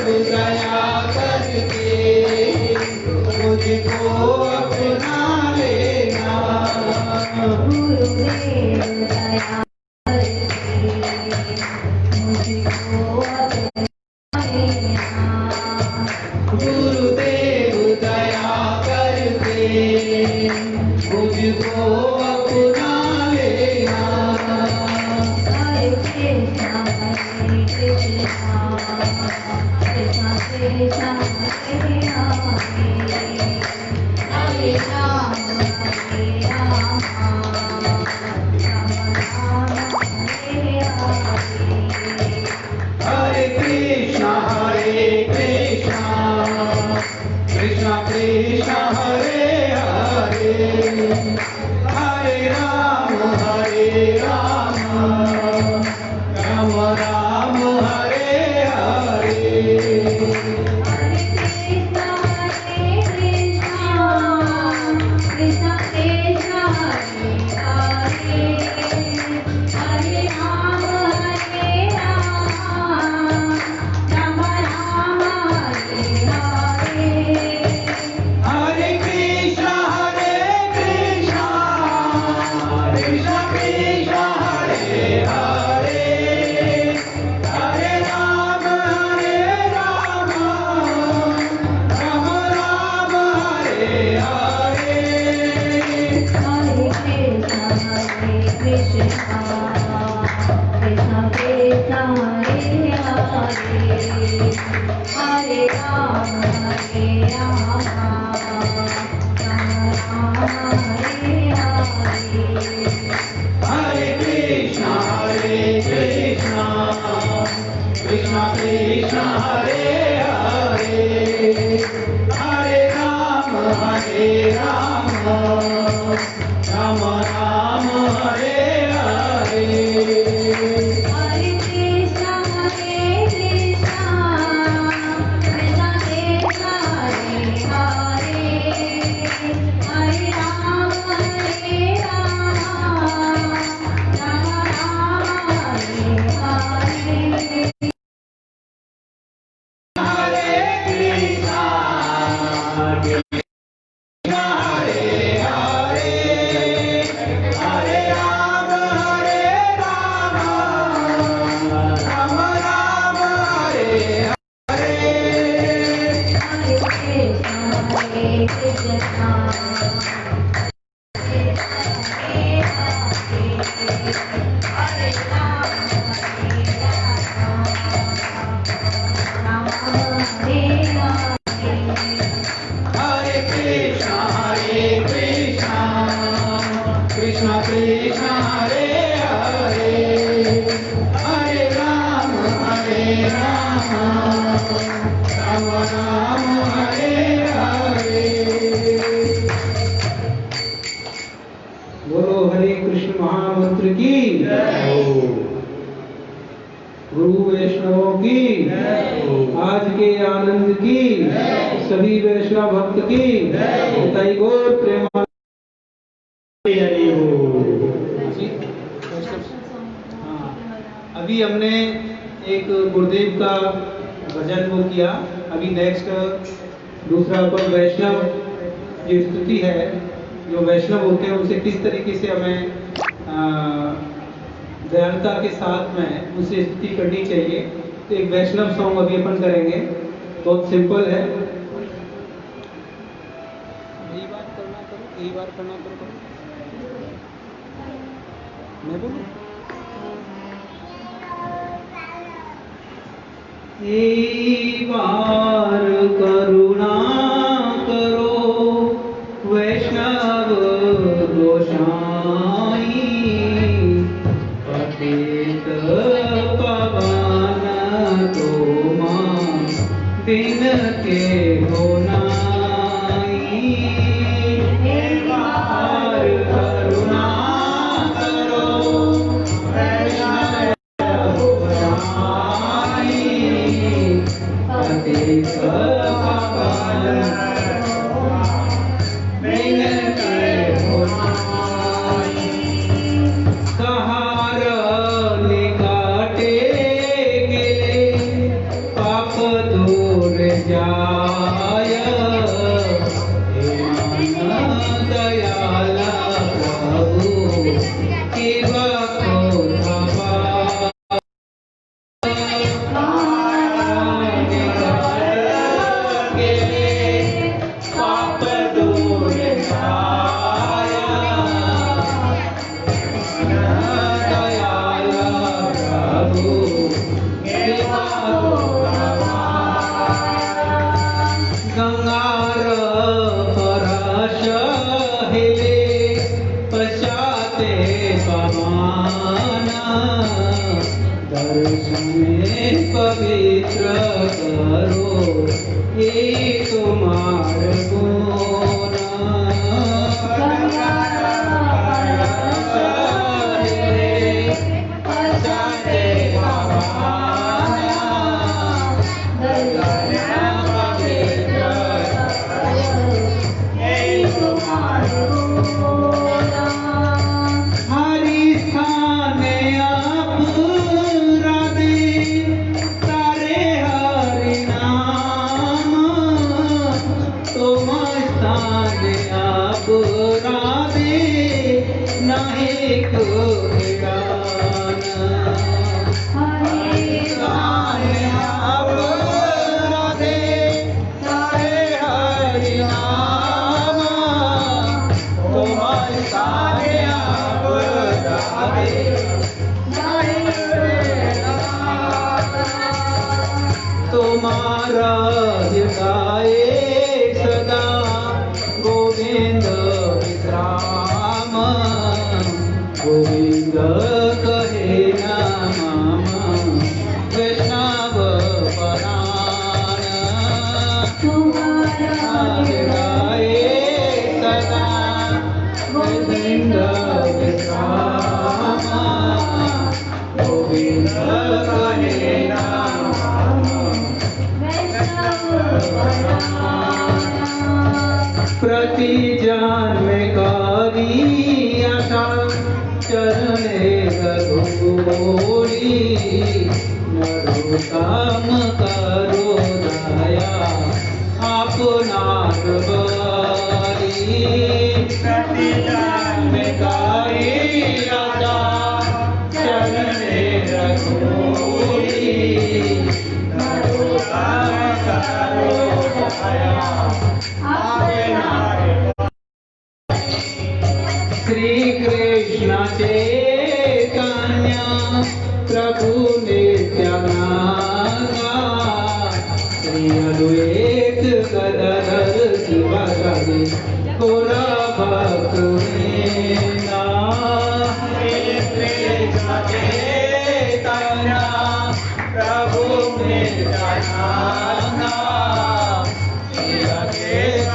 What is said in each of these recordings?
दया करके मुझको अपना लेना। गुरुदेव दया करके मुझको अपना लेना। गुरुदेव दया करके मुझको अपना लेना। हरे कृष्णा हरे कृष्णा कृष्णा कृष्णा हरे हरे हरे राम हरे राम राम राम हरे हरे। हरे कृष्णा कृष्णा कृष्णा हरे हरे हरे राम राम राम हरे हरे। हरे कृष्णा कृष्णा कृष्णा हरे हरे हरे राम राम राम हरे हरे। हरे कृष्णा कृष्णा कृष्णा हरे हरे हरे राम राम राम हरे हरे। हरे कृष्णा कृष्णा कृष्णा कृष्णा हरे हरे हरे राम राम हरे हरे। हरे कृष्णा कृष्णा कृष्णा हरे हरे हरे राम राम राम हरे हरे। हरे कृष्णा कृष्णा कृष्णा कृष्णा हरे हरे हरे राम राम हरे हरे। हरे कृष्णा हरे हरे हरे राम राम राम हरे हरे। हरे कृष्णा हरे राम हरे हरे। हरे कृष्णा कृष्णा कृष्णा हरे हरे हरे राम राम राम हरे हरे। बोलो हरे कृष्ण महामंत्र की गुरु वैष्णवों की आज के आनंद की सभी वैष्णव भक्त की निताई गौर प्रेमा। अभी हमने एक गुरुदेव का भजन वो किया। अभी नेक्स्ट दूसरा पर वैष्णव जो स्तुति है, जो वैष्णव होते हैं उनसे किस तरीके से हमें दयालुता के साथ में उनसे स्तुति करनी चाहिए। तो एक वैष्णव सॉन्ग अभी अपन करेंगे, बहुत सिंपल है। यही बात करना करो मैं बोलूं। एक बार करुणा करो वैष्णव गोसाई पतित पावन तुम बिन के हो नाई। एक बार करुणा करो वैष्णव गोसाई पतित पावन बिन के हो नाई। सहारा निकाटे के पाप दूर जाय, हे मान दयाला प्रभु कृपा को थापा। पाप दूर जाय, दयाला प्रभु कृपा को थापा। गंगार परश हिले पश्चाते पमाना, दर्शन में पवित्र करो एक मार्ग हरि स्थान आप राधे, तारे हरि नाम, तुम स्थान आप राधे, नहीं कोई गाना। हरि स्थान आप राधे, तारे हरि नाम, तुम स्थान आप राधे, तुम्हारा हृदय सदा गोविंद विश्राम, गोविंद कहे नाम वैष्णव परायण। तुम्हारा हृदय सदा गोविंद विश्राम, गोविंद कहे नाम प्रति जन्म करी आशा, चरणे रघुरी, नरोत्तम करो दया आपनार बरी। प्रति जन्म करी आशा, चरणे रघुरी, नरोत्तम करो दया आपनार। श्री कृष्ण चैतन्य प्रभु नित्यानंद, श्री अद्वैत गदाधर शिवासादि गौर भक्तवृंद। श्री कृष्ण चैतन्य प्रभु नित्यानंद, श्री अद्वैत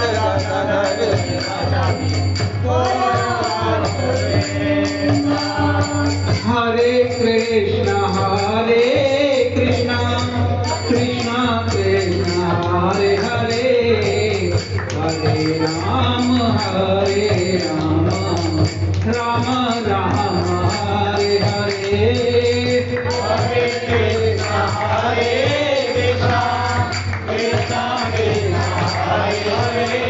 गदाधर शिवासादि हरे कृष्णा कृष्णा कृष्णा हरे हरे, हरे राम राम राम हरे हरे। हरे कृष्णा कृष्णा कृष्णा हरे हरे,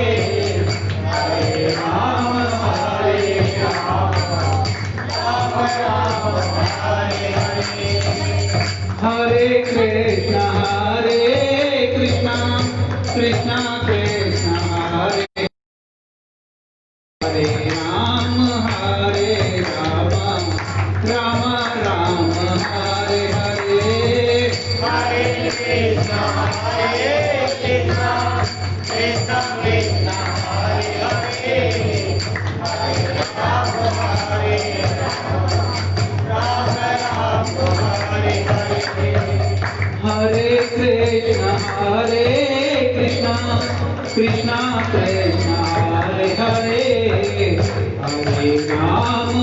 हरे राम हरे कृष्णा कृष्णा कृष्णा हरे हरे राम राम राम हरे हरे। हरे कृष्णा कृष्णा कृष्णा हरे हरे, हरे राम हरे हरे। हरे कृष्णा कृष्णा कृष्णा हरे हरे, हरे राम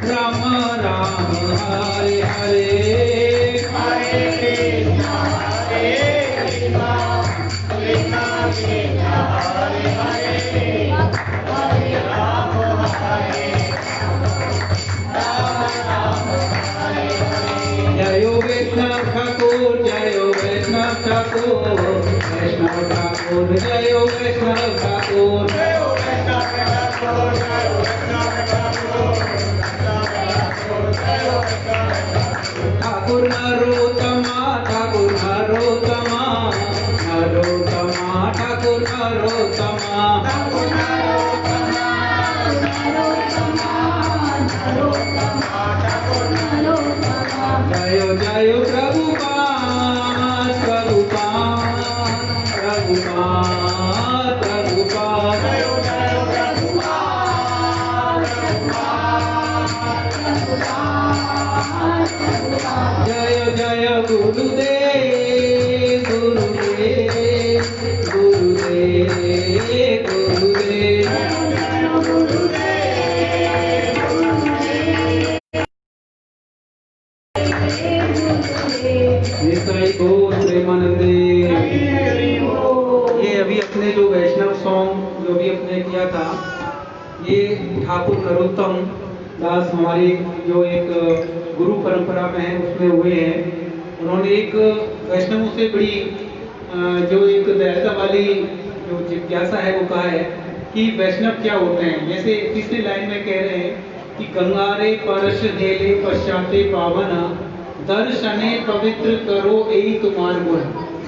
राम राम हरे हरे। हरे कृष्णा कृष्णा कृष्णा हरे हरे, हरे राम जय वैष्णव ठाकुर। ठाकुर, वैष्णव ठाकुर, जय हो वैष्णव ठाकुर, जय हो वैष्णव ठाकुर, जय हो वैष्णव ठाकुर, ठाकुर नरोत्तमा, ठाकुर नरोत्तमा, नरोत्तमा, ठाकुर नरोत्तमा, ठाकुर नरोत्तमा, नरोत्तमा, ठाकुर नरोत्तमा, जय जय प्रभुपाद, प्रभुपाद, प्रभुपाद, प्रभुपाद, जय जय प्रभुपाद, प्रभुपाद, जय जय गुरुदेव, गुरुदेव, गुरुदेव, गुरुदेव, निताई गौर प्रेमानंदे। ये अभी अपने जो वैष्णव सॉन्ग जो भी अपने किया था, ये ठाकुर नरोत्तम दास हमारी जो एक गुरु परंपरा में है उसमें हुए हैं। उन्होंने एक वैष्णवों से बड़ी जो एक दयालुता वाली जो जिज्ञासा है वो कहा है कि वैष्णव क्या होते हैं। जैसे तीसरी लाइन में कह रहे हैं कि गंगारे परश देले पश्चाते पावन, दर्शने पवित्र करो एक मार्ग गुण।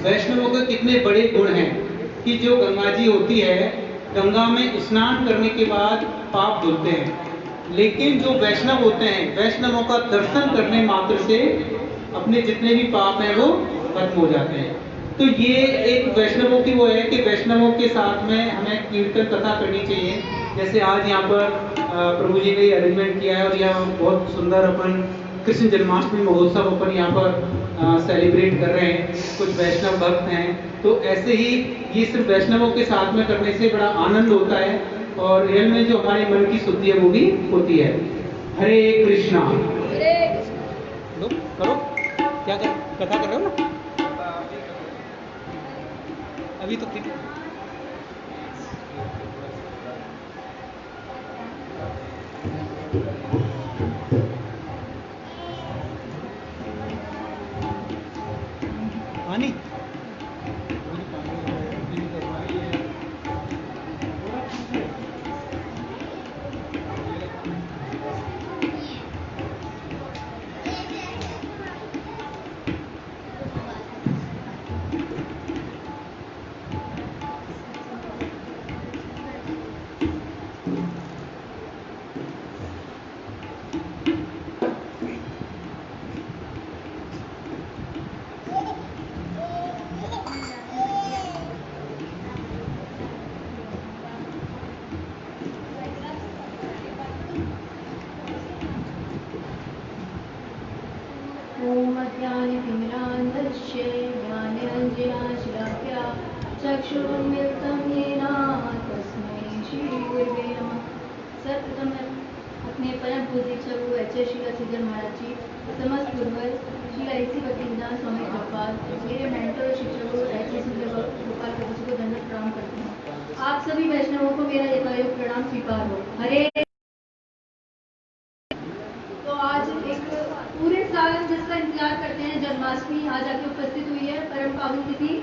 वैष्णवों के कितने बड़े गुण हैं कि जो गंगा जी होती है, गंगा में स्नान करने के बाद पाप धुलते हैं, लेकिन जो वैष्णव होते हैं, वैष्णवों का दर्शन करने मात्र से अपने जितने भी पाप हैं वो खत्म हो जाते हैं। तो ये एक वैष्णवों की वो है कि वैष्णवों के साथ में हमें कीर्तन कथा करनी चाहिए। जैसे आज यहाँ पर प्रभु जी ने अरेंजमेंट किया है और यहाँ बहुत सुंदर अपन कृष्ण जन्माष्टमी महोत्सव अपन यहाँ पर सेलिब्रेट कर रहे हैं। कुछ वैष्णव भक्त हैं, तो ऐसे ही ये सिर्फ वैष्णवों के साथ में करने से बड़ा आनंद होता है और रियल में जो हमारे मन की शुद्धि है वो भी होती है। हरे कृष्णा। लो करो, क्या कर कथा कर रहे हो ना अभी तो पानी चक्षुरुन्मिलितं येन तस्मै श्रीगुरवे नमः। सर्वप्रथम मैं अपने परम पूज्य प्रभु आचार्य श्री श्रीधर महाराज जी, समस्त पूर्वज श्री ऐसी वकीलदास स्वामी गोपाल, मेरे मेंटर शिक्षक ऐसे सुंदर गोपाल प्रभु जी को धन्यवाद प्रणाम करती हूँ। आप सभी वैष्णवों को मेरा यथायोग प्रणाम स्वीकार हो। हरे। तो आज एक पूरे साल जिसका इंतजार करते हैं, जन्माष्टमी आज आके उपस्थित हुई है, परम पावन तिथि।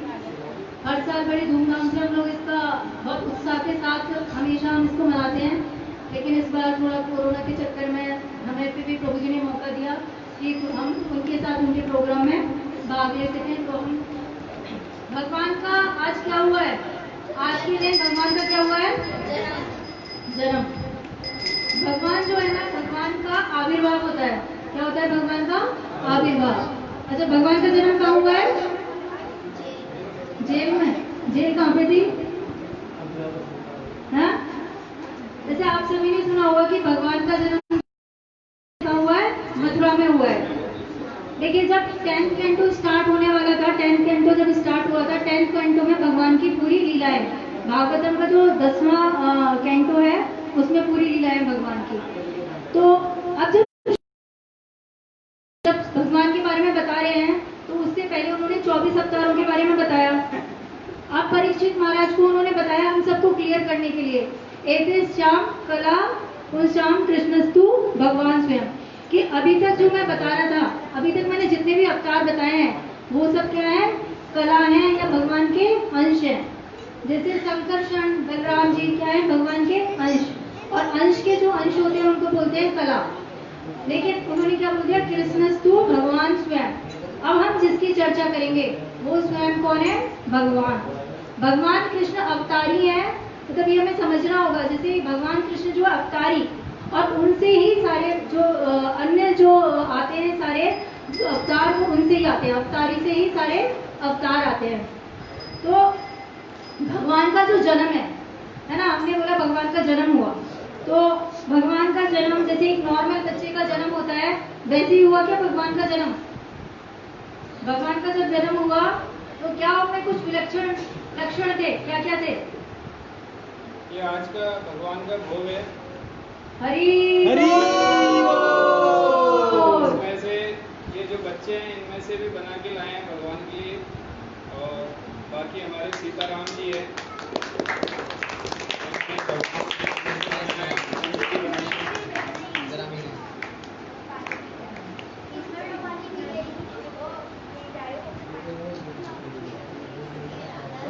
हर साल बड़े धूमधाम से हम लोग इसका बहुत उत्साह के साथ हमेशा हम इसको मनाते हैं, लेकिन इस बार थोड़ा कोरोना के चक्कर में हमें फिर भी प्रभु जी ने मौका दिया कि हम उनके साथ उनके प्रोग्राम में भाग ले सकें। तो हम भगवान का आज क्या हुआ है, आज के दिन भगवान का क्या हुआ है, जन्म। भगवान जो है ना, भगवान का आविर्भाव होता है। क्या होता है भगवान का आविर्भाव। अच्छा, भगवान का जन्म कहाँ हुआ है, जेल में। जेल कहाँ पे थी, हाँ? जैसे आप सभी ने सुना होगा कि भगवान का जन्म कहाँ हुआ है, मथुरा में हुआ है। लेकिन जब 10th कैंटो स्टार्ट होने वाला था, 10th कैंटो जब स्टार्ट हुआ था, 10th कैंटो में भगवान की पूरी लीलाएं, भागवतम का जो 10वां कैंटो है उसमें पूरी लीलाएं भगवान की। तो अब जब भगवान के बारे में बता रहे हैं, तो उससे पहले उन्होंने 24 अवतारों के बारे में बताया। अब परीक्षित महाराज को उन्होंने बताया हम सबको क्लियर करने के लिए, एते श्याम कला उन श्याम कृष्णस्तु भगवान स्वयं, कि अभी तक जो मैं बता रहा था, अभी तक मैंने जितने भी अवतार बताए हैं वो सब क्या है, कला हैं या भगवान के अंश हैं। जैसे संकर्षण बलराम जी क्या है, भगवान के अंश, और अंश के जो अंश होते हैं उनको बोलते हैं कला। लेकिन उन्होंने क्या बोल दिया, कृष्णस्तु भगवान स्वयं। अब हम जिसकी चर्चा करेंगे वो स्वयं कौन है, भगवान। भगवान कृष्ण अवतारी है, तो तभी हमें समझना होगा जैसे भगवान कृष्ण जो अवतारी, और उनसे ही सारे जो अन्य जो आते हैं सारे जो अवतार वो उनसे ही आते हैं, अवतारी से ही सारे अवतार आते हैं। तो भगवान का जो जन्म है ना, हमने बोला भगवान का जन्म हुआ, तो भगवान का जन्म जैसे एक नॉर्मल बच्चे का जन्म होता है वैसे ही हुआ क्या भगवान का जन्म? भगवान का जब जन्म हुआ तो क्या उनमें कुछ विलक्षण लक्षण थे, क्या क्या थे? ये आज का भगवान का भोग है। हरि हरि बोल। इसमें से ये जो बच्चे हैं इनमें से भी बना के लाए हैं भगवान के लिए, और बाकी हमारे सीताराम जी है।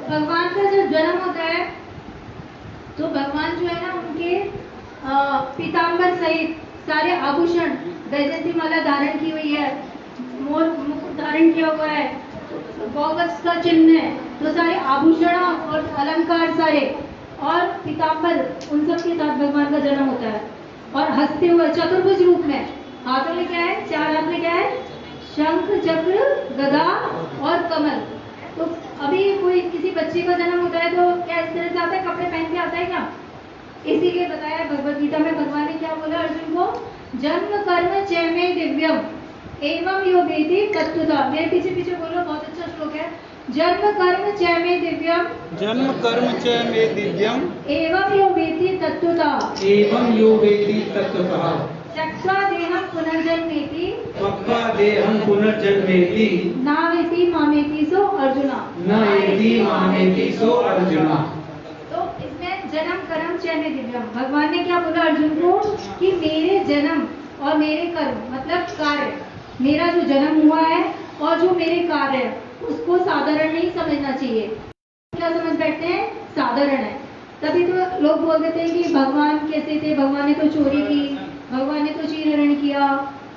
भगवान का जब जन्म होता है तो भगवान जो है ना उनके पीताम्बर सहित सारे आभूषण, वैजयंती माला धारण की हुई है, मोर मुकुट धारण किया हुआ है, गौवत्स का चिन्ह है, तो सारे आभूषण और अलंकार सारे और पीताम्बर उन सब के साथ भगवान का जन्म होता है। और हंसते हुए चतुर्भुज रूप में, हाथों में क्या है, चार हाथ में क्या है, शंख चक्र गदा और कमल। तो अभी कोई किसी बच्चे का जन्म होता है तो क्या इस तरह से आता है, कपड़े पहन के आता है क्या? इसीलिए बताया भगवद गीता में भगवान ने क्या बोला अर्जुन को, जन्म कर्म च मे दिव्यम एवं यो वेति तत्वतः। मेरे पीछे पीछे बोलो, बहुत अच्छा श्लोक है। जन्म कर्म च मे दिव्यम, जन्म कर्म च मे दिव्यम, एवं यो वेति तत्वतः, एवं यो वेति तत्वतः, त्यक्त्वा देहं पुनर्जन्मेति, त्यक्त्वा देहं पुनर्जन्मेति, नावेति मामेति सो अर्जुना। न एति मामेति सो अर्जुना। तो इसमें जन्म कर्म च मे दिव्यम, भगवान ने क्या बोला अर्जुन को कि मेरे जन्म और मेरे कर्म मतलब कार्य, मेरा जो जन्म हुआ है और जो मेरे कार्य है उसको साधारण नहीं समझना चाहिए। क्या समझ बैठते हैं, साधारण है। तभी तो लोग बोल देते हैं कि भगवान कैसे थे, भगवान ने तो चोरी की, भगवान ने तो चीरहरण किया,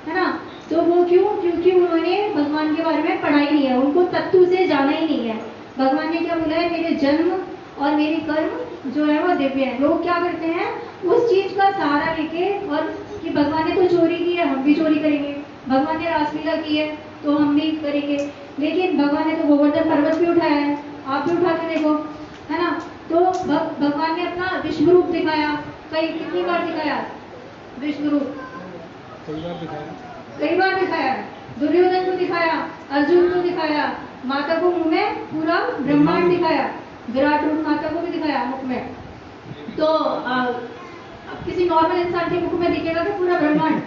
है ना। तो वो क्यों, क्योंकि उन्होंने भगवान के बारे में पढ़ाई नहीं है, उनको तत्व से जाना ही नहीं है। भगवान ने क्या बोला है, मेरे जन्म और मेरे कर्म जो है वो दिव्य है। लोग क्या करते हैं, उस चीज का सहारा लेके, और कि भगवान ने तो चोरी की है हम भी चोरी करेंगे, भगवान ने रासलीला की है तो हम भी करेंगे, लेकिन भगवान ने तो गोवर्धन पर्वत भी उठाया है, आप भी उठा के देखो, है ना। तो भगवान ने अपना विश्व रूप दिखाया, कितनी बार दिखाया विश्व रूप? कई बार दिखाया। दुर्योधन को दिखाया, अर्जुन को दिखाया, माता को मुंह में पूरा ब्रह्मांड दिखाया, विराट रूप माता को भी दिखाया मुख में। तो अब किसी नॉर्मल इंसान के मुख में दिखेगा तो पूरा ब्रह्मांड,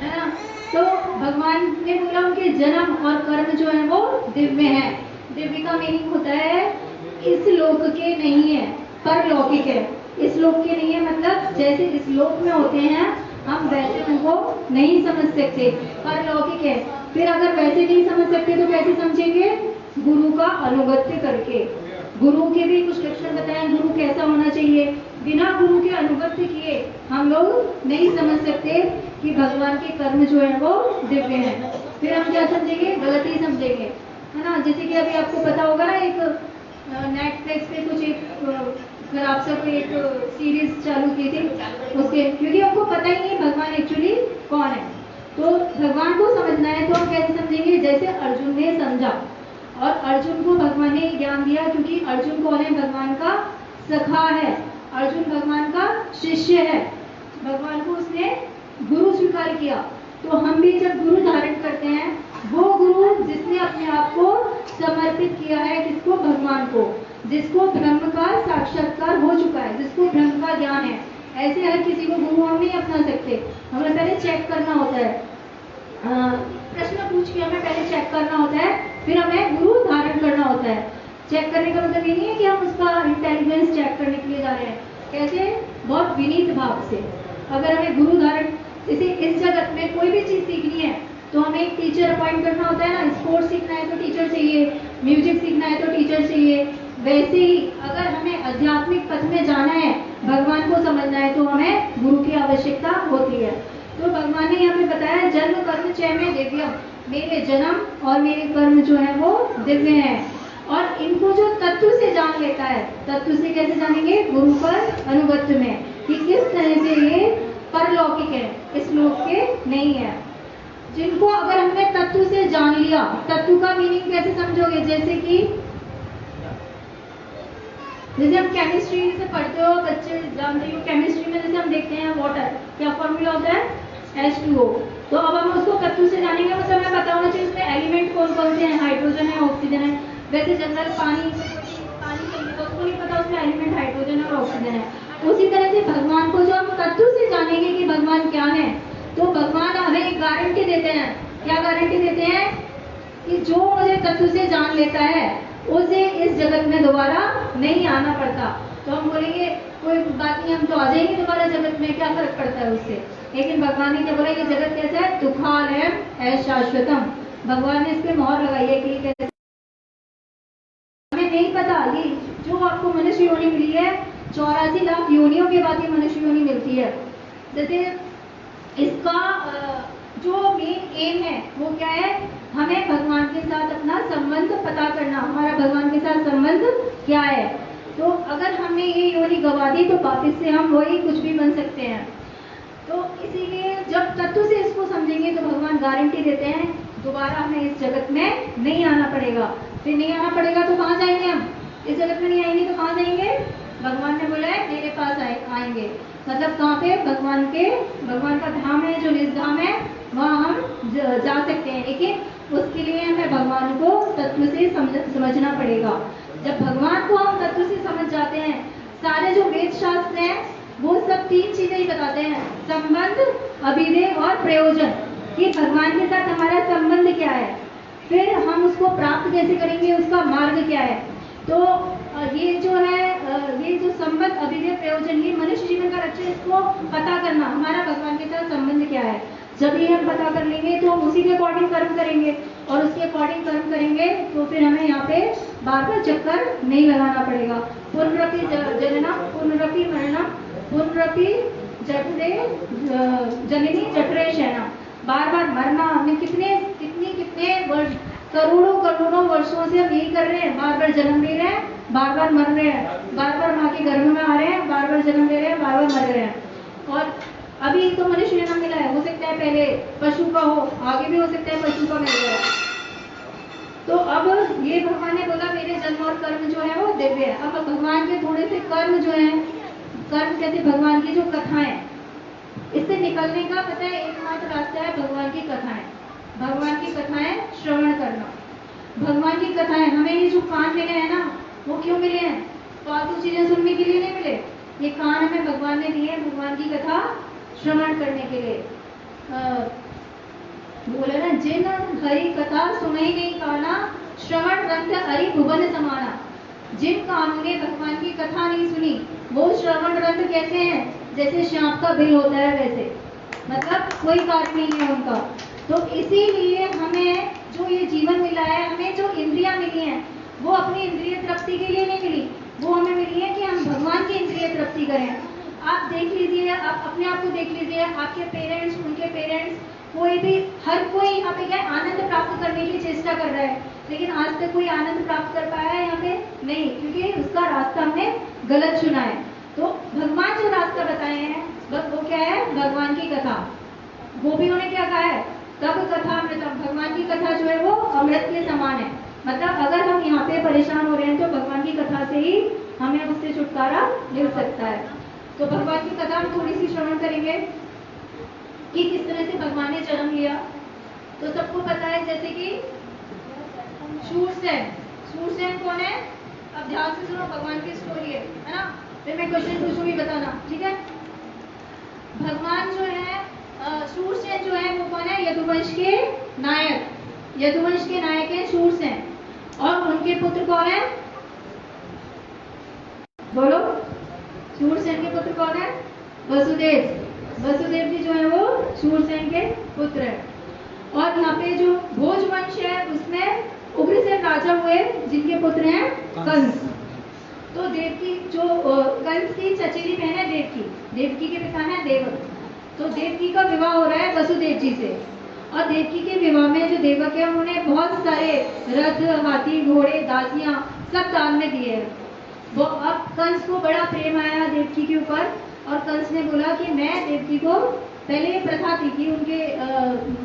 है ना। तो भगवान ने बोला उनके जन्म और कर्म जो है वो दिव्य है। दिव्य का मीनिंग होता है इस लोक के नहीं है, परलौकिक है। इस लोक के नहीं है मतलब जैसे इस लोक में होते हैं हम वैसे उनको नहीं समझ सकते, परलौकिक है। फिर अगर वैसे नहीं समझ सकते तो कैसे समझेंगे, गुरु का अनुगत्य करके। गुरु के भी कुछ लक्षण बताएं, गुरु कैसा होना चाहिए। बिना गुरु के अनुगत्य किए हम लोग नहीं समझ सकते कि भगवान के कर्म जो है वो दिव्य है। फिर हम क्या समझेंगे, गलत ही समझेंगे, है ना। जैसे कि अभी आपको पता होगा ना, एक नेटफ्लिक्स पे कुछ एक खराब सा कोई एक सीरीज चालू की थी उसके, क्योंकि हमको पता ही नहीं भगवान एक्चुअली कौन है। तो भगवान को समझना है तो हम कैसे समझेंगे, जैसे अर्जुन ने समझा, और अर्जुन को भगवान ने ज्ञान दिया, क्योंकि अर्जुन कौन है, भगवान का सखा है, अर्जुन भगवान का शिष्य है, भगवान को उसने गुरु स्वीकार किया। तो हम भी जब गुरु धारण करते हैं, वो गुरु जिसने अपने आप को समर्पित किया है, किसको, भगवान को, जिसको ब्रह्म का साक्षात्कार हो चुका है, जिसको ब्रह्म का ज्ञान है। ऐसे हर किसी को गुरु हम नहीं अपना सकते, हमें पहले चेक करना होता है, प्रश्न पूछ के हमें पहले चेक करना होता है, फिर हमें गुरु धारण करना होता है। चेक करने का मतलब ये नहीं है कि हम उसका इंटेलिजेंस चेक करने के लिए जा रहे हैं, कैसे, बहुत विनीत भाव से। अगर हमें गुरु धारण, जैसे इस जगत में कोई भी चीज सीखनी है तो हमें एक टीचर अपॉइंट करना होता है ना। स्पोर्ट्स सीखना है तो टीचर चाहिए, वैसे ही अगर हमें आध्यात्मिक पथ में जाना है, भगवान को समझना है, तो हमें गुरु की आवश्यकता होती है। तो भगवान ने यहाँ पे बताया जन्म कर्म चय में दिव्यम, मेरे जन्म और मेरे कर्म जो है वो दिव्य हैं। और इनको जो तत्व से जान लेता है, तत्व से कैसे जानेंगे? गुरु पर अनुगत्य में, कि किस तरह से ये परलौकिक है, इस लोक के नहीं है। जिनको अगर हमने तत्व से जान लिया, तत्व का मीनिंग कैसे समझोगे? जैसे हम केमिस्ट्री से पढ़ते हो, बच्चे जानते हो केमिस्ट्री में जैसे हम देखते हैं वाटर, क्या फॉर्मूला होता है? H2O। तो अब हम उसको तत्व से जानेंगे, मतलब हमें पता होना चाहिए उसमें एलिमेंट कौन कौन से हैं, हाइड्रोजन है, ऑक्सीजन है। वैसे जनरल पानी चाहिए तो उसको नहीं पता उसमें एलिमेंट हाइड्रोजन और ऑक्सीजन है। उसी तरह से भगवान को जो हम तत्व से जानेंगे कि भगवान क्या है, तो भगवान हमें एक गारंटी देते हैं। क्या गारंटी देते हैं? कि जो मुझे तत्व से जान लेता है उसे इस जगत में दोबारा नहीं आना पड़ता। तो हम बोलेंगे कोई बात नहीं, हम तो आ जाएंगे दोबारा जगत में, क्या फर्क पड़ता है उससे। लेकिन भगवान ने क्या बोला? ये जगत कैसा है? दुखालयम अशाश्वतम। भगवान ने इस पे मोहर लगाई है कि कैसे हमें नहीं पता। ये जो आपको मनुष्य योनि मिली है, 84 लाख योनियों के बाद ये मनुष्य योनि मिलती है। जैसे इसका जो मेन एम है वो क्या है? हमें भगवान के साथ अपना संबंध पता करना, हमारा भगवान के साथ संबंध क्या है। तो अगर हमने ये योनि गवा दी तो वापिस से हम वही कुछ भी बन सकते हैं। तो इसीलिए जब तत्व से इसको समझेंगे तो भगवान गारंटी देते हैं दोबारा हमें इस जगत में नहीं आना पड़ेगा। फिर नहीं आना पड़ेगा तो कहाँ जाएंगे? हम इस जगत में नहीं आएंगे तो कहाँ जाएंगे? भगवान ने बोला है मेरे पास आएंगे। मतलब कहाँ पे? भगवान का धाम है, जो निज धाम है, वहाँ हम जा सकते हैं। लेकिन उसके लिए हमें भगवान को तत्व से समझना पड़ेगा। जब भगवान को हम तत्व से समझ जाते हैं, सारे जो वेद शास्त्र हैं वो सब 3 चीजें ही बताते हैं, संबंध, अभिधेय और प्रयोजन, कि भगवान के साथ हमारा संबंध क्या है, फिर हम उसको प्राप्त कैसे करेंगे, उसका मार्ग क्या है। तो ये जो है, ये जो संबंध, अभिधेय, प्रयोजन, ये मनुष्य जीवन का लक्ष्य, इसको पता करना हमारा भगवान के साथ संबंध क्या है। जब ये हम पता कर लेंगे तो हम उसी के अकॉर्डिंग कर्म करेंगे, और उसके अकॉर्डिंग कर्म करेंगे तो फिर हमें यहाँ पे बार बार चक्कर नहीं लगाना पड़ेगा। पुनरपि जनना, पुनरपि मरणा, पुनरपि जठरे जननी जठरे शयना। बार बार मरना, हमें कितने वर्ष, करोड़ों वर्षों से हम यही कर रहे हैं, बार बार जन्म ले रहे हैं, बार बार मर रहे हैं, बार बार माँ के गर्भ में आ रहे हैं, बार बार जन्म ले रहे हैं, बार बार मर रहे हैं। और अभी तो मनुष्य जन्म मिला है, हो सकता है पहले पशु का हो, आगे भी हो सकता है पशु का मिल जाए। तो अब ये भगवान ने बोला मेरे जन्म और कर्म जो है वो दिव्य है। अब भगवान के थोड़े से कर्म जो है, कर्म कहते भगवान की जो कथाएं, इससे निकलने का पता है एकमात्र रास्ता है भगवान की कथाएं। भगवान की कथाएं श्रवण करना। भगवान की कथाएं, हमें ये जो कान मिले हैं ना, वो क्यों मिले हैं? फालतू चीजें सुनने के लिए नहीं मिले। ये कान हमें भगवान ने दिए भगवान की कथा श्रवण करने के लिए। बोले ना, जिन हरि कथा सुनाई नहीं काना, श्रवण रंग हरि भुवन समाना। जिन कानों ने भगवान की कथा नहीं सुनी, वो श्रवण रंग कैसे हैं? जैसे सांप का बिल होता है वैसे, मतलब कोई कार्य नहीं है उनका। तो इसीलिए हमें जो ये जीवन मिला है, हमें जो इंद्रियां मिली हैं, वो अपनी इंद्रिय तृप्ति के लिए नहीं मिली, वो हमें मिली है कि हम भगवान की इंद्रिय तृप्ति करें। आप देख लीजिए, आप अपने आप को देख लीजिए, आपके पेरेंट्स, उनके पेरेंट्स, कोई भी, हर कोई यहाँ पे क्या आनंद प्राप्त करने की चेष्टा कर रहा है, लेकिन आज तक कोई आनंद प्राप्त कर पाया है यहाँ पे? नहीं, क्योंकि उसका रास्ता हमने गलत चुना है। तो भगवान जो रास्ता बताए हैं वो क्या है? भगवान की कथा। गोपियों ने क्या कहा है? तब कथा अमृतम। भगवान की कथा जो है वो अमृत के समान है। मतलब अगर हम यहाँ पे परेशान हो रहे हैं तो भगवान की कथा से ही हमें उससे छुटकारा मिल सकता है। तो भगवान की कथा हम थोड़ी सी श्रवण करेंगे कि किस तरह से भगवान ने जन्म लिया। तो सबको पता है, जैसे कि शूरसेन। शूरसेन कौन है? अब ध्यान से सुनो, भगवान की स्टोरी है ना? फिर मैं क्वेश्चन पूछूंगी, बताना, ठीक है? भगवान जो है, शूरसेन जो है वो कौन है? यदुवंश के नायक। यदुवंश के नायक है शूरसेन। और उनके पुत्र कौन है? बोलो, शूरसेन के पुत्र कौन है? वसुदेव। वसुदेव जी जो है वो शूरसेन के पुत्र है। और यहाँ पे जो भोज वंश है उसमें उग्रसेन राजा हुए, जिनके पुत्र हैं कंस। तो देवकी जो कंस की चचेरी बहन है देवकी के पिता है देवक। तो देवकी का विवाह हो रहा है वसुदेव जी से, और देवकी के विवाह में जो देवक है उन्होंने बहुत सारे रथ, हाथी, घोड़े, दासियां सब दान में दिए हैं। वो अब कंस को बड़ा प्रेम आया देवकी के ऊपर, और कंस ने बोला कि मैं देवकी को, पहले ये प्रथा थी कि उनके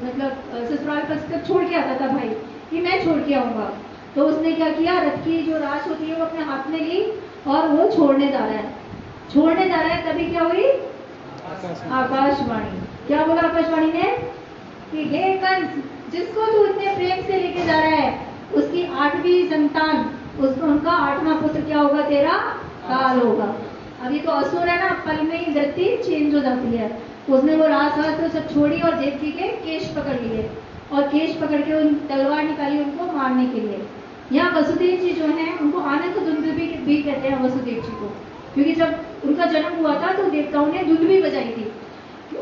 मतलब ससुराल पर तक छोड़ के आता था भाई, कि मैं छोड़ के आऊंगा। तो उसने क्या किया, रथ की जो राश होती है वो अपने हाथ में ली और वो छोड़ने जा रहा है। तभी क्या हुई, आकाशवाणी। क्या बोला आकाशवाणी ने कि हे कंस, जिसको तू इतने प्रेम से लेके जा रहा है उसकी 8वीं संतान, उसको उनका 8वां पुत्र क्या होगा, तेरा काल होगा। अभी तो असुर है ना, पल में ही धरती चेंज हो जाती है। उसने वो रास तो सब छोड़ी और देवकी के केश पकड़ लिए, और केश पकड़ के उन तलवार निकाली उनको मारने के लिए। यहाँ वसुदेव जी जो हैं उनको आनंद दुंदुभी भी कहते हैं वसुदेव जी को, क्योंकि जब उनका जन्म हुआ था तो देवताओं ने दुंदुभी बजाई थी,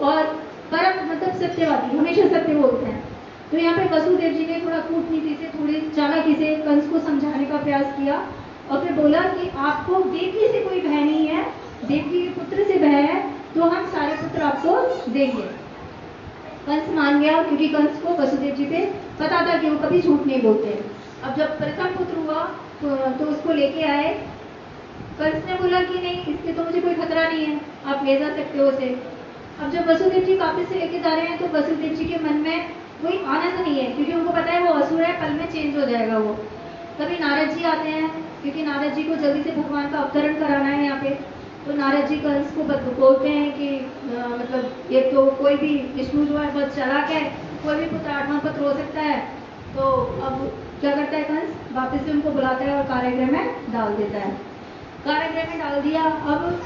और परम मतलब सत्यवादी, हमेशा सत्य बोलते हैं। तो यहाँ पे वसुदेव जी ने थोड़ा कूटनीति से, थोड़ी चालाकी से कंस को समझाने का प्रयास किया, और फिर बोला कि आपको देवकी से कोई भय नहीं है, देवकी के पुत्र से भय है, तो हम सारे पुत्र आपको देंगे। कंस मान गया, क्योंकि कंस को वसुदेव जी पे पता था कि वो कभी झूठ नहीं बोलते। अब जब प्रथम पुत्र हुआ तो उसको लेके आए। कंस ने बोला कि नहीं, इससे तो मुझे कोई खतरा नहीं है, आप ले जा सकते हो उसे। अब जब वसुदेव जी वापस से लेके जा रहे हैं तो वसुदेव जी के मन में कोई आनंद नहीं है, क्योंकि उनको पता है वो असुर है, पल में चेंज हो जाएगा वो। तभी नारद जी आते हैं, क्योंकि नारद जी को जल्दी से भगवान का अवतरण कराना है यहाँ पे। तो नारद जी कंस को बोलते हैं कि मतलब ये तो कोई भी, विष्णु जो है बहुत चालाक है, कोई भी पुत्र 8वां पुत्र हो सकता है। तो अब क्या करता है कंस, वापस से उनको बुलाता है और कारागृह में डाल देता है। कारागृह में डाल दिया। अब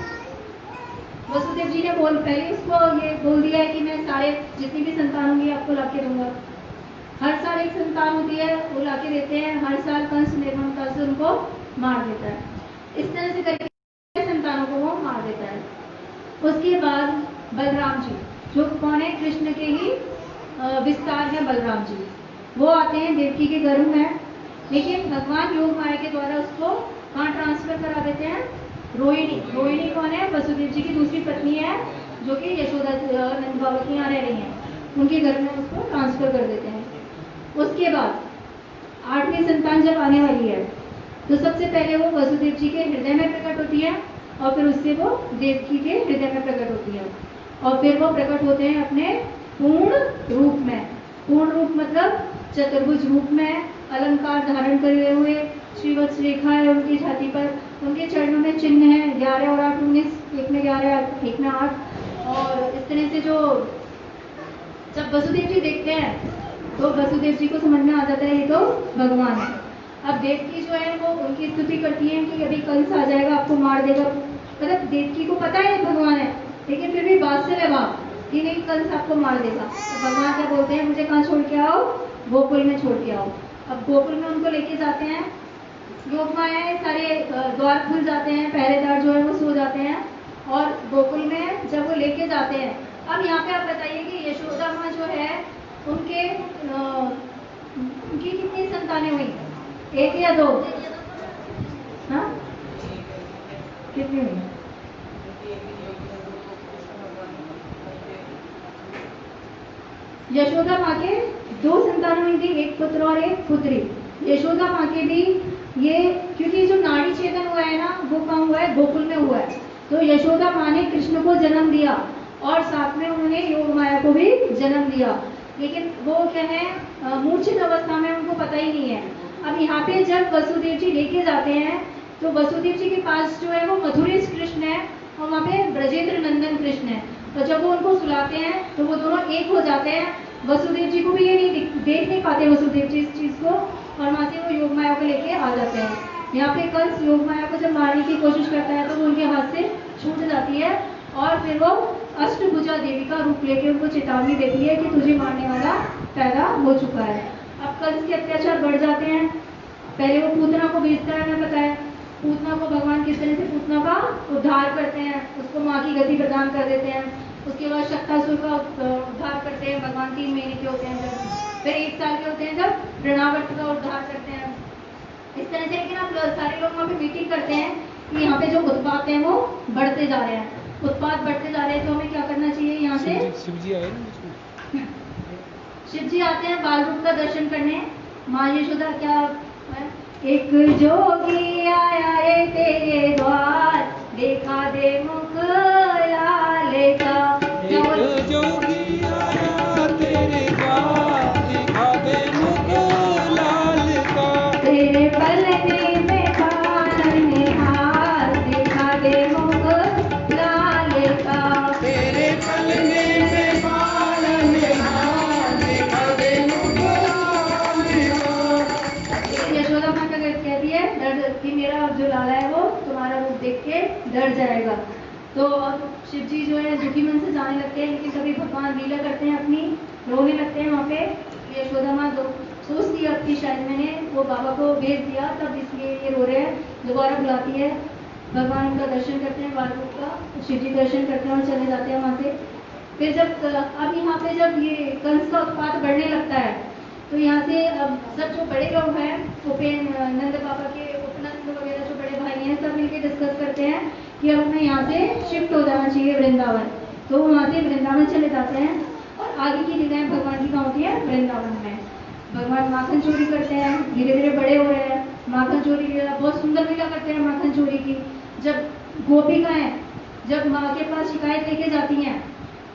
वसुदेव जी ने पहले उसको ये बोल दिया है कि मैं सारे जितनी भी संतान होंगी आपको लाके दूंगा। हर साल एक संतान होती है, वो लाके देते हैं। हर साल कंस निर्ममता से उनको मार देता है। इस तरह से करके संतानों को वो मार देता है। उसके बाद बलराम जी, जो कौन है, कृष्ण के ही विस्तार है बलराम जी, वो आते हैं देवकी के गर्भ में, लेकिन भगवान योग माया के द्वारा उसको कहाँ ट्रांसफर करा देते हैं, रोहिणी कौन है, वसुदेव जी की दूसरी पत्नी है, जो कि यशोदा नंद बाबा की यहाँ रह रही हैं, उनके घर में उसको ट्रांसफर कर देते हैं। उसके बाद 8वीं संतान जब आने वाली है तो सबसे पहले वो वसुदेव जी के हृदय में प्रकट होती है, और फिर उससे वो देवकी के हृदय में प्रकट होती है, और फिर वो प्रकट होते हैं अपने पूर्ण रूप में। पूर्ण रूप मतलब चतुर्भुज रूप में, अलंकार धारण करे हुए, श्रीवत्स रेखा है उनकी छाती पर, उनके चरणों में चिन्ह है 11 और 8 19, एक में 11 एक में 8। और इस तरह से जो जब वसुदेव जी देखते हैं तो वसुदेव जी को समझ में आ जाता है ये तो भगवान है। अब देवकी जो है वो उनकी स्तुति करती है कि अभी कंस आ जाएगा, आपको मार देगा। मतलब देवकी को पता है भगवान है, लेकिन फिर भी बात से लगा कि नहीं, कंस आपको मार देगा। तो भगवान क्या बोलते हैं, मुझे कहाँ छोड़ के आओ, गोकुल में छोड़ के आओ। अब गोकुल में उनको लेके जाते हैं, योग माया है, सारे द्वार खुल जाते हैं, पहरेदार जो है वो सो जाते हैं, और गोकुल में जब वो लेके जाते हैं। अब यहाँ पे आप बताइए कि यशोदा माँ जो है उनकी कितनी संतानें हुई, 1 या 2? हाँ, कितनी हुई? यशोदा माँ के 2 संतान हुई थी, 1 पुत्र और 1 पुत्री। यशोदा माँ के भी ये, क्योंकि जो नाड़ी छेदन हुआ है ना, वो कहाँ हुआ है, गोकुल में हुआ है। तो यशोदा माँ ने कृष्ण को जन्म दिया, और साथ में उन्होंने योग माया को भी जन्म दिया, लेकिन वो क्या है, मूर्छित अवस्था में, उनको पता ही नहीं है। अब यहाँ पे जब वसुदेव जी लेके जाते हैं तो वसुदेव जी के पास जो है वो मथुरेश कृष्ण है, और वहाँ पे ब्रजेंद्र नंदन कृष्ण है। तो जब वो उनको सुलाते हैं तो वो दोनों एक हो जाते हैं। वसुदेव जी को भी ये नहीं देख नहीं पाते वसुदेव जी इस चीज को, और वहाँ से वो योग माया को लेके आ जाते हैं। यहाँ पे कंस योग माया को जब मारने की कोशिश करता है तो वो उनके हाथ से छूट जाती है, और फिर वो अष्टभुजा देवी का रूप लेके उनको चेतावनी देती है कि तुझे मारने वाला पैदा हो चुका है। अब कंस के अत्याचार बढ़ जाते हैं। पहले वो पूतना को भेजता है, मैं बताया पूतना को भगवान किस तरह से पूतना का उद्धार करते हैं, उसको माँ की गति प्रदान कर देते हैं। उसके बाद शक्तासुर का उद्धार करते हैं भगवान, 3 महीने के होते हैं जब, फिर 1 साल के होते हैं जब ऋणावर्त का उद्धार करते हैं। इस तरह से, लेकिन अब सारे लोग वहाँ पे मीटिंग करते हैं कि यहाँ पे जो उत्पात हैं वो बढ़ते जा रहे हैं। उत्पात बढ़ते जा रहे हैं तो हमें क्या करना चाहिए? यहाँ से शिव जी आते हैं बाल रूप का दर्शन करने। माँ यशोदा क्या है? एक जोगी आया रे तेरे द्वार, देखा दे मुख लाल का। एक जोगी आया तेरे द्वार, देखा दे मुख लाल का। तेरे पलने में पालन हार, देखा दे मुख लाल का। तेरे पलने में पालन हार, देखा दे मुख लाल का। यशोदा माँ क्या कहती है? डर कि मेरा जो लाला है वो तुम्हारा रूप देख के डर जाएगा। तो अब शिव जी जो है दुखी मन से जाने लगते हैं, लेकिन कभी भगवान लीला करते हैं अपनी, रोने लगते हैं वहाँ पे। यशोदा माँ सोचती है कि शायद मैंने वो बाबा को भेज दिया, तब इसलिए ये रो रहे हैं। दोबारा बुलाती है, भगवान उनका दर्शन करते हैं, बालरूप का शिव जी दर्शन करते हैं और चले जाते हैं वहाँ से। फिर जब अब यहाँ पे जब ये कंस का उत्पात बढ़ने लगता है, तो यहाँ से अब सब जो बड़े लोग हैं, नंद बाबा के उपनंद वगैरह जो बड़े भाई हैं, सब मिलकर डिस्कस करते हैं कि अब हमें यहाँ से शिफ्ट हो जाना चाहिए वृंदावन। तो वहाँ से वृंदावन चले जाते हैं और आगे की लीलाएं भगवान की कहाँ होती है? वृंदावन में। भगवान माखन चोरी करते हैं, धीरे धीरे बड़े हो रहे हैं। माखन चोरी लीला बहुत सुंदर लीला करते हैं माखन चोरी की। जब गोपिकाएं जब माँ के पास शिकायत लेके जाती हैं,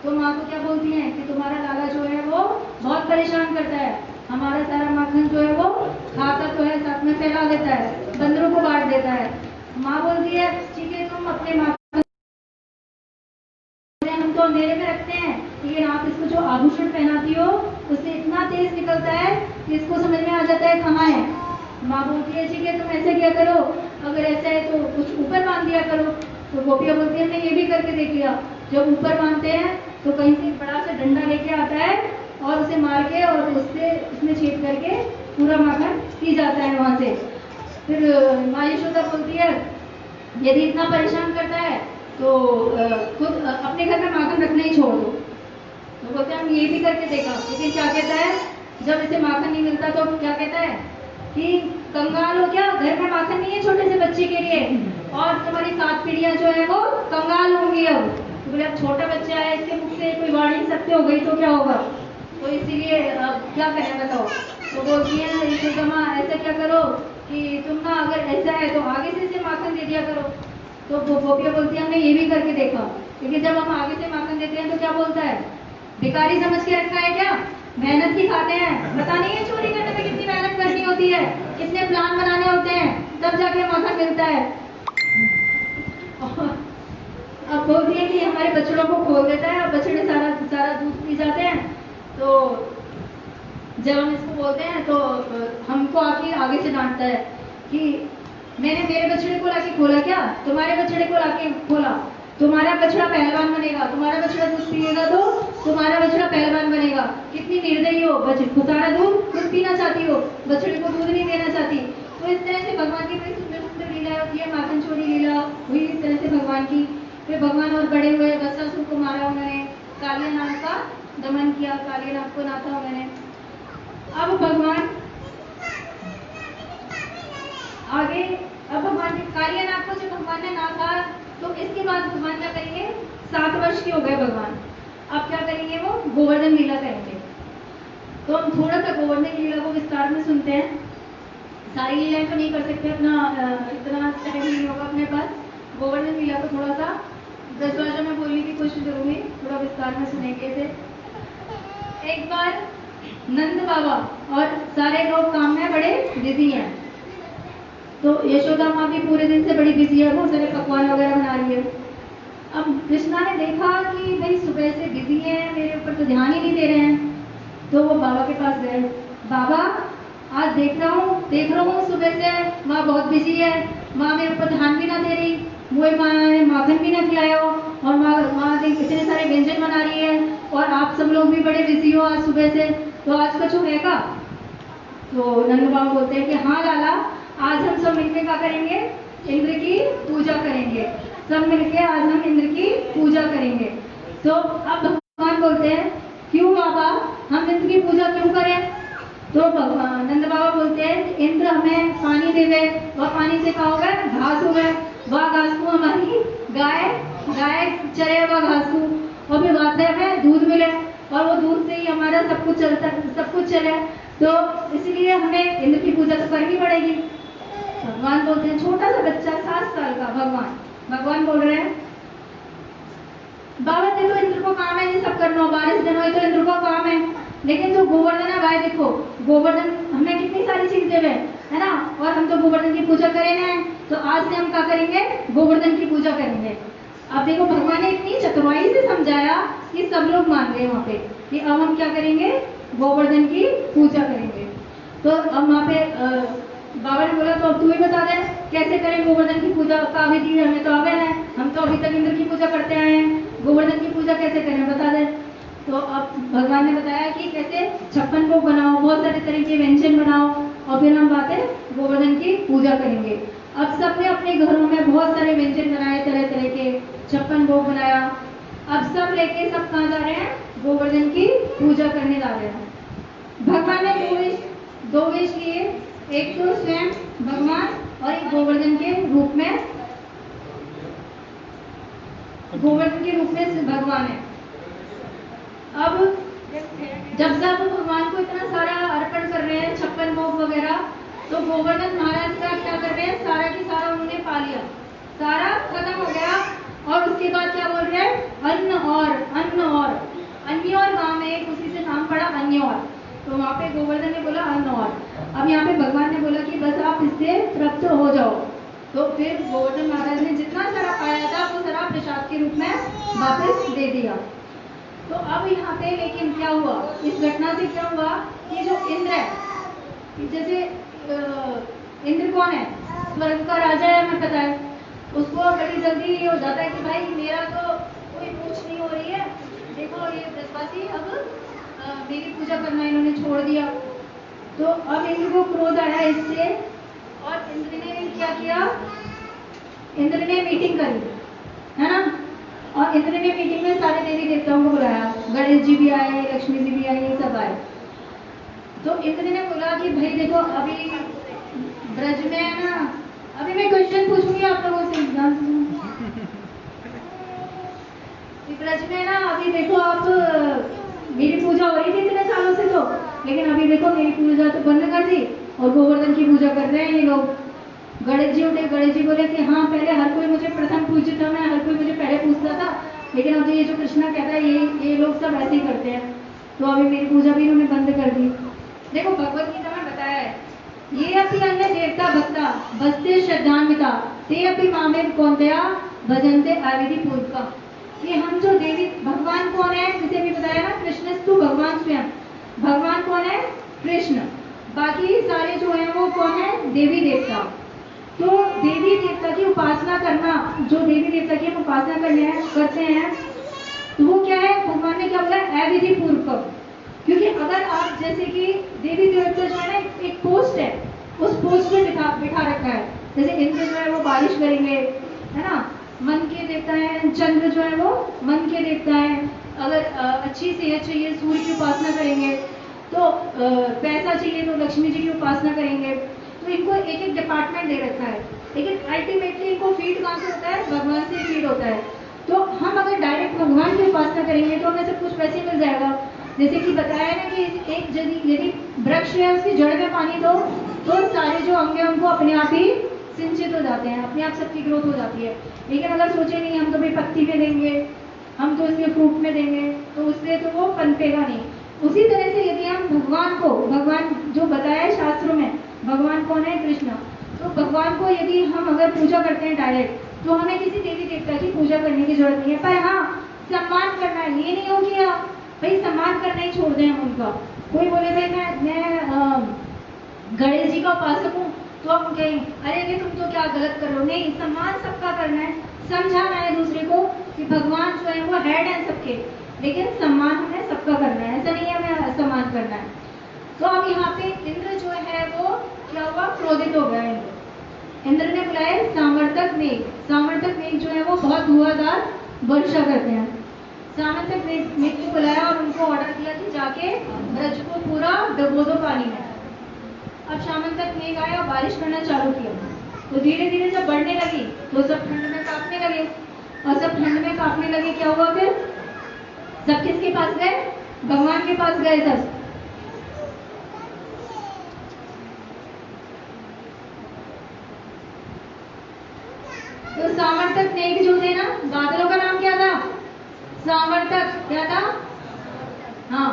तो माँ को क्या बोलती हैं कि तुम्हारा लाला जो है वो बहुत परेशान करता है, हमारा सारा माखन जो है वो खाता तो है, साथ में फैला देता है, बंदरों को बांट देता है। माँ बोलती है ठीक है, तुम अपने माखन हम तो अंधेरे में रखते हैं, लेकिन आप इसको जो आभूषण पहनाती हो उससे इतना तेज निकलता है कि इसको समझ में आ जाता है कहाँ है। माँ बोलती है ठीक है, तुम ऐसे किया करो, अगर ऐसा है तो कुछ ऊपर बांध दिया करो। तो गोपियाँ बोलती है मैं ये भी करके देख लिया। जब ऊपर बांधते हैं तो कहीं से बड़ा सा डंडा लेके आता है और उसे मार के और उससे उसमें छेद करके पूरा माखन पी जाता है वहाँ से। फिर माँ यशोदा बोलती है यदि इतना परेशान करता है तो खुद अपने घर में माखन रखना ही छोड़ दो। तो बोलते हैं हम ये भी करके देखा, लेकिन क्या कहता है, जब इसे माखन नहीं मिलता तो क्या कहता है कि कंगाल हो क्या, घर में माखन नहीं है छोटे से बच्चे के लिए, और तुम्हारी 7 पीढ़ियां जो है वो कंगाल होंगी। अब तो बोले अब छोटा बच्चा है, इसके मुख से कोई वाणी सत्य हो गई तो क्या होगा, तो इसीलिए अब क्या करें बताओ। तो बोलती है यशोदा माँ ऐसा क्या करो कि तुम ना अगर ऐसा है तो आगे से इसे माखन दे दिया करो। तो गोपियाँ बोलती है हमने ये भी करके देखा, लेकिन जब हम आगे से माखन देते हैं तो क्या बोलता है, भिखारी समझ के रखा है क्या, मेहनत ही खाते हैं, पता नहीं है चोरी करने में कितनी मेहनत करनी होती है, कितने प्लान बनाने होते हैं, तब जाके माखन मिलता है। अब बोलती है कि हमारे बछड़ों को खोल देता है और बछड़े सारा दूध पी जाते हैं। तो जब हम इसको बोलते हैं तो हमको आगे से डांटता है कि मैंने मेरे बछड़े को लाके खोला क्या, तुम्हारे बछड़े को लाके खोला, तुम्हारा बछड़ा पहलवान बनेगा, तुम्हारा बछड़ा दूध पिएगा तो तुम्हारा बछड़ा पहलवान बनेगा। कितनी निर्दयी हो, सारा दूध खुद पीना चाहती हो, बछड़े को दूध नहीं देना चाहती। तो इस तरह से भगवान की बड़ी सुंदर सुंदर लीला होती है। माखन चोरी लीला हुई इस तरह से भगवान की। फिर भगवान और बड़े हुए, बत्सासुर को मारा उन्होंने, कालियानाग का दमन किया, कालियानाग को नाथा उन्होंने। अब भगवान आगे, अब भगवान कालियानाग को जब भगवान ने नाथा तो इसके बाद भगवान क्या करेंगे, 7 वर्ष के हो गए भगवान, अब क्या करेंगे, वो गोवर्धन लीला करेंगे। तो हम थोड़ा सा गोवर्धन लीला को विस्तार में सुनते हैं। सारी लीलाएं तो नहीं कर सकते, अपना इतना टाइम नहीं होगा अपने पास। गोवर्धन लीला को थोड़ा सा 10 भाषा में बोलने की कोशिश करूंगी, थोड़ा विस्तार में सुनेंगे इसे। एक बार नंद बाबा और सारे लोग काम में बड़े बिजी हैं, तो यशोदा माँ भी पूरे दिन से बड़ी बिजी है, बहुत सारे पकवान वगैरह बना रही है। अब कृष्णा ने देखा कि भाई सुबह से बिजी है, मेरे ऊपर तो ध्यान ही नहीं दे रहे हैं, तो वो बाबा के पास गए। बाबा आज देख रहा हूँ सुबह से माँ बहुत बिजी है, माँ मेरे ऊपर ध्यान भी ना दे रही, मुझे माँ ने माखन भी ना खिलाया हो, और माँ इतने सारे व्यंजन बना रही है, और आप सब लोग भी बड़े बिजी हो आज सुबह से, तो आज कुछ होगा। तो नंद बाबा बोलते हैं कि हाँ लाला, आज हम सब मिलकर क्या करेंगे, इंद्र की पूजा करेंगे, सब मिलके आज हम इंद्र की पूजा करेंगे। तो अब भगवान बोलते हैं क्यों बाबा, हम इंद्र की पूजा क्यों करें। तो नंद बाबा बोलते हैं इंद्र हमें पानी देवे, वह पानी से क्या होगा, घास होगा, वह घास को हमारी गाय चरे वह घास को, और फिर बाद में हमें दूध मिले और वो दूध से ही हमारा सब कुछ चलता, सब कुछ चले। तो इसलिए हमें इंद्र की पूजा तो करनी पड़ेगी। भगवान बोलते हैं, छोटा सा बच्चा 7 साल का भगवान बोल रहे हैं, बाबा देखो इंद्र को काम है ये सब करना, बारिश देना हो तो इंद्र को काम है, लेकिन जो गोवर्धन है गाय, देखो गोवर्धन हमें कितनी सारी चीज देवे है ना, और हम तो गोवर्धन की पूजा करेंगे, तो आज से हम क्या करेंगे, गोवर्धन की पूजा करेंगे। अब देखो भगवान ने इतनी चतुराई से समझाया कि सब लोग मान गए वहां पे कि अब हम क्या करेंगे, गोवर्धन की पूजा करेंगे। तो अब वहां पे बाबा ने बोला, तो अब तू ही बता दे कैसे करें गोवर्धन की पूजा का विधि, हमें तो आवे है, हम तो अभी तक इंद्र की पूजा करते आए हैं, गोवर्धन की पूजा कैसे करें बता दे। तो अब भगवान ने बताया कि कैसे 56 भोग बनाओ, बहुत सारे तरह के व्यंजन बनाओ, और फिर हम बातें गोवर्धन की पूजा करेंगे। अब सबने अपने घरों में बहुत सारे व्यंजन बनाए, तरह तरह के 56 भोग बनाया। अब सब लेके सब कहाँ जा रहे हैं, गोवर्धन की पूजा करने जा रहे हैं। भगवान ने दो वेश लिए, एक तो स्वयं भगवान और एक गोवर्धन के रूप में, भगवान है। अब जब सब भगवान को इतना सारा अर्पण कर रहे हैं 56 भोग वगैरह, तो गोवर्धन महाराज का क्या कर रहे हैं, सारा की सारा उन्होंने पा लिया, सारा खत्म हो गया। और उसके बाद क्या बोल रहे हैं, अन्न और अन्य और गांव में एक उसी से नाम पड़ा अन्य और, तो वहां पे गोवर्धन ने बोला अन्न और। अब यहाँ पे भगवान ने बोला कि बस आप इससे तृप्त हो जाओ। तो फिर गोवर्धन महाराज ने जितना सारा पाया था वो सारा प्रसाद के रूप में वापस दे दिया। तो अब यहाँ पे लेकिन क्या हुआ, इस घटना से क्या हुआ कि जो इंद्र है, जैसे इंद्र कौन है, स्वर्ग का राजा है, हमें पता है, उसको बड़ी जल्दी ये हो जाता है कि भाई मेरा तो कोई पूछ नहीं हो रही है, देखो ये ब्रजवासी अब मेरी पूजा करना इन्होंने छोड़ दिया। तो अब इंद्र को क्रोध आया इससे, और इंद्र ने क्या किया, इंद्र ने मीटिंग करी है ना, और इंद्र ने मीटिंग में सारे देवी देवताओं को बुलाया, गणेश जी भी आए, लक्ष्मी जी भी आई, ये सब आए। तो इंद्र ने बोला कि भाई देखो अभी ब्रज में है ना, अभी मैं क्वेश्चन पूछूंगी आप लोगों से, ब्रज में ना अभी देखो आप, मेरी पूजा हो रही थी इतने सालों से तो, लेकिन अभी देखो मेरी पूजा तो बंद कर दी और गोवर्धन की पूजा कर रहे हैं ये लोग। गणेश जी उठे, गणेश जी बोले कि हाँ पहले हर कोई मुझे प्रथम पूजता था, मैं हर कोई मुझे पहले पूछता था, लेकिन अब ये जो कृष्णा कहता है ये लोग सब ऐसे ही करते हैं, तो अभी मेरी पूजा भी इन्होंने बंद कर दी। देखो भगवत गीता में बताया है, ये अपनी अन्य देवता भक्ता बसते श्रद्धान्विता ते अपनी मामेर कौंतया भजनते अविधि पूर्वक। कि हम जो देवी, भगवान कौन है, जिसे भी बताया ना, कृष्णस्तु भगवान स्वयं, भगवान कौन है, कृष्ण, बाकी सारे जो है वो कौन है, देवी देवता। तो देवी देवता की उपासना करना, जो देवी देवता की हम उपासना करते हैं, तो वो क्या है, भगवान ने क्या बोला, अविधि पूर्वक। क्योंकि अगर आप जैसे कि देवी देवता जो है ना एक पोस्ट है, उस पोस्ट पे बिठा रखा है, जैसे इंद्र जो है वो बारिश करेंगे है ना, मन के देवता है, चंद्र जो है वो मन के देवता है, अगर अच्छी सेहत चाहिए सूर्य की उपासना करेंगे, तो पैसा चाहिए तो लक्ष्मी जी की उपासना करेंगे। तो इनको एक एक डिपार्टमेंट दे रखा है, लेकिन अल्टीमेटली इनको फीड कहाँ से होता है, भगवान से फीड होता है। तो हम अगर डायरेक्ट भगवान की उपासना करेंगे तो हमें सब कुछ वैसे मिल जाएगा। जैसे कि बताया ना कि एक यदि वृक्ष है उसकी जड़ में पानी दो तो सारे जो अंग है उनको अपने आप ही सिंचित हो जाते हैं, अपने आप सबकी ग्रोथ हो जाती है। लेकिन अगर सोचे नहीं हम तो भाई पत्ती में देंगे, हम तो इसके फ्रूट में देंगे, तो उससे तो वो पनपेगा नहीं। उसी तरह से यदि हम भगवान जो बताया है शास्त्रों में, भगवान कौन है, कृष्ण, तो भगवान को यदि हम अगर पूजा करते हैं डायरेक्ट, तो हमें किसी देवी देवता की पूजा करने की जरूरत नहीं है। पर हाँ, सम्मान करना है, ये नहीं हो कि भाई सम्मान करना ही छोड़ दें हम उनका। कोई बोले भाई मैं गणेश जी का उपासक हूँ, तो हम कहें अरे ये तुम तो क्या गलत कर रहे हो। नहीं, सम्मान सबका करना है, समझाना है दूसरे को कि भगवान जो है वो हेड है सबके, लेकिन सम्मान हमें सबका करना है, ऐसा नहीं है हमें सम्मान करना है। तो अब यहाँ पे इंद्र जो है वो क्या हुआ, क्रोधित हो गया। इंद्र ने बुलाया सामर्थक मेघ जो है वो बहुत धुआंधार वर्षा करते हैं। सामर्थक मेघ को बुलाया और उनको ऑर्डर दिया कि जाके ब्रज को पूरा डुबो दो पानी में। अब सामंतक मेघ आया और बारिश करना चालू किया। तो धीरे धीरे जब बढ़ने लगी तो सब ठंड में कांपने लगे, और सब ठंड में कांपने लगे, क्या हुआ फिर? सब किसके पास गए? भगवान के पास गए सब। तो सामर्थक मेघ जो थे ना, बादलों का नाम क्या था? सामर्थक। क्या था? हाँ।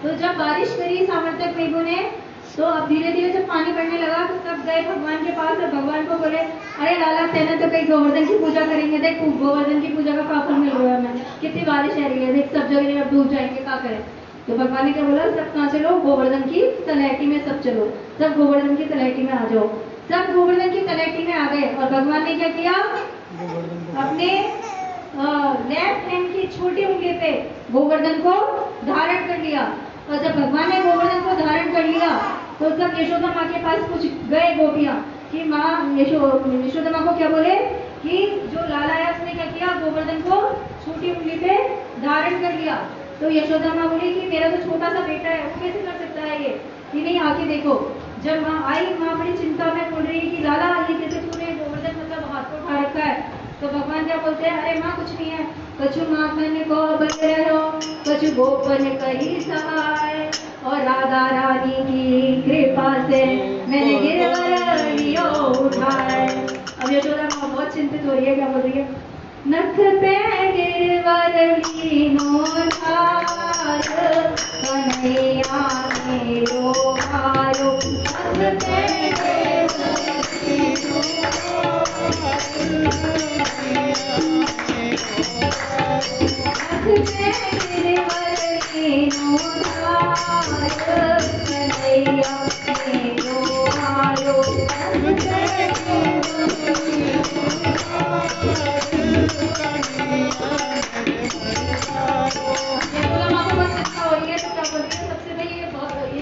तो जब बारिश करी सामर्थक मेघों ने, तो अब धीरे धीरे जब पानी बढ़ने लगा तो सब गए भगवान के पास और भगवान को बोले, अरे लाला तेने तो कहीं गोवर्धन की पूजा करेंगे, देख गोवर्धन की पूजा का काफल मिल रहा है, हमें कितनी बारिश आ रही है, देख सब जगह अब डूब जाएंगे, क्या करें? तो भगवान ने क्या बोला? सब कहाँ चलो? गोवर्धन की तलहटी में सब चलो, सब गोवर्धन की तलहटी में आ जाओ। सब गोवर्धन की तलहटी में आ गए और भगवान ने क्या किया? अपने लेफ्ट हैंड की छोटी उंगली पे गोवर्धन को धारण कर लिया। और जब भगवान ने गोवर्धन को धारण कर लिया तो सब यशोदा माँ के पास कुछ गए गोपियां कि माँ, यशोदा माँ को क्या बोले कि जो लाला है उसने क्या किया? गोवर्धन को छोटी उंगली पे धारण कर लिया। तो यशोदा माँ बोली कि मेरा तो छोटा सा बेटा है, वो कैसे कर सकता है ये? कि नहीं, आके देखो। जब माँ आई, माँ बड़ी चिंता में बोल रही है कि लाला ये कैसे तूने गोवर्धन मतलब हाथ को उठा रखा है? तो भगवान क्या बोलते हैं? अरे माँ कुछ नहीं है, कछु माखन को बलरो, कछु गोपन कही सहाय, और राधा रानी की कृपा से मैंने गिरवर लियो उठाए। अब यशोदा माँ बहुत चिंतित हो रही है, क्या बोल रही है? नख पे गिरवर लीनो धार, कन्हैया मेरो हारो। नख पे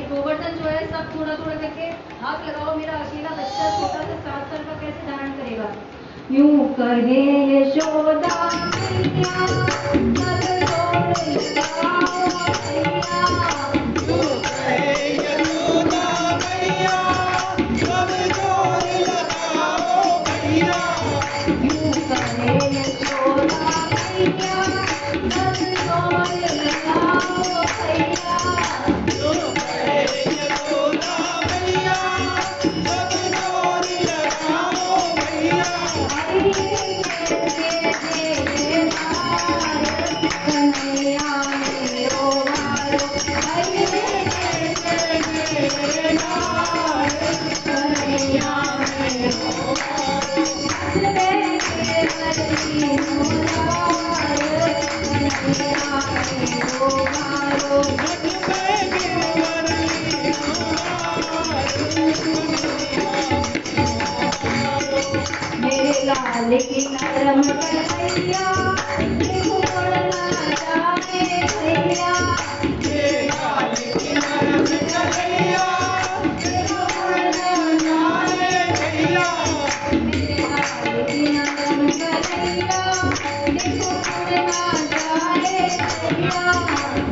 गोवर्धन जो है सब थोड़ा थोड़ा करके हाथ लगाओ, मेरा अकेला बच्चा छोटा सा 7 साल का कैसे धारण करेगा? यूं कहे यशोदा मैया, सब जोड़ लगाओ भैया। यूं कहे यशोदा मैया, सब जोड़ लगाओ भैया। यूं कहे यशोदा मैया, सब जोड़ लगाओ भैया। यूं कहे यशोदा मैया, सब जोड़ लगाओ भैया। मेरे लाल की नरम कन्हैया, उड़ना चाहे भैया। मेरे लाल की नरम कन्हैया, उड़ना चाहे भैया। मेरे लाल की नरम कन्हैया, उड़ना चाहे भैया।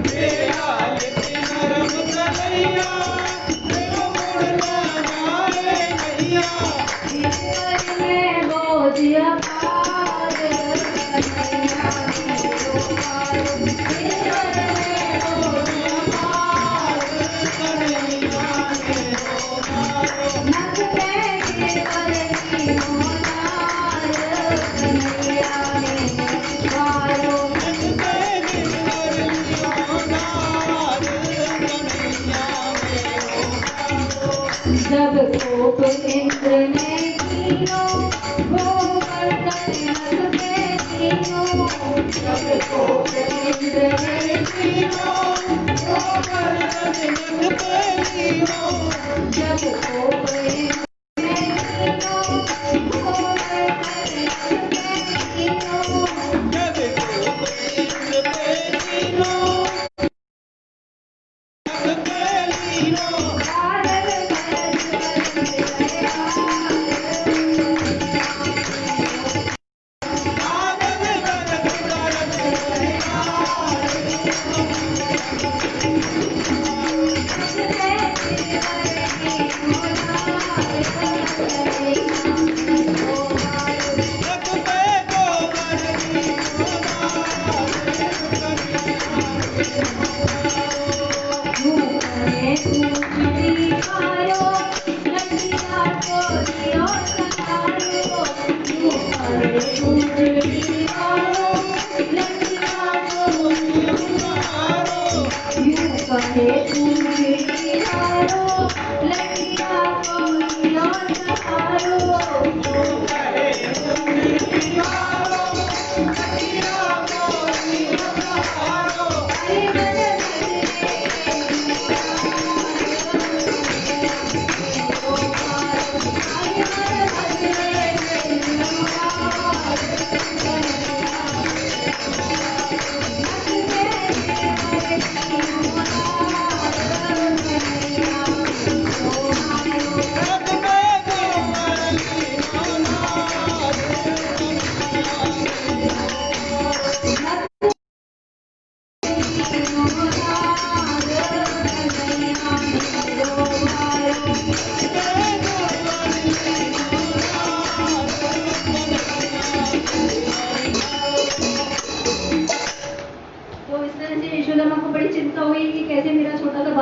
मेरे लाल की नरम कन्हैया, उड़ना चाहे भैया। में बोझिया पार, कन्हैया मेरो पार। में बोझिया पार, कन्हैया मेरो पार। नख पे गिरवर लीनो धार, कन्हैया मेरो पारो। नख पे गिरवर लीनो धार, कन्हैया मेरो पारो। जब कोप इंद्र ने गोवर्धन नख पे कीनो, जब कोप इंद्र ने कीनो, गोवर्धन नख पे कीनो। जब कोप इंद्र ने कीनो, गोवर्धन नख पे कीनो। जब कोप इंद्र पे कीनो, नख पे कीनो।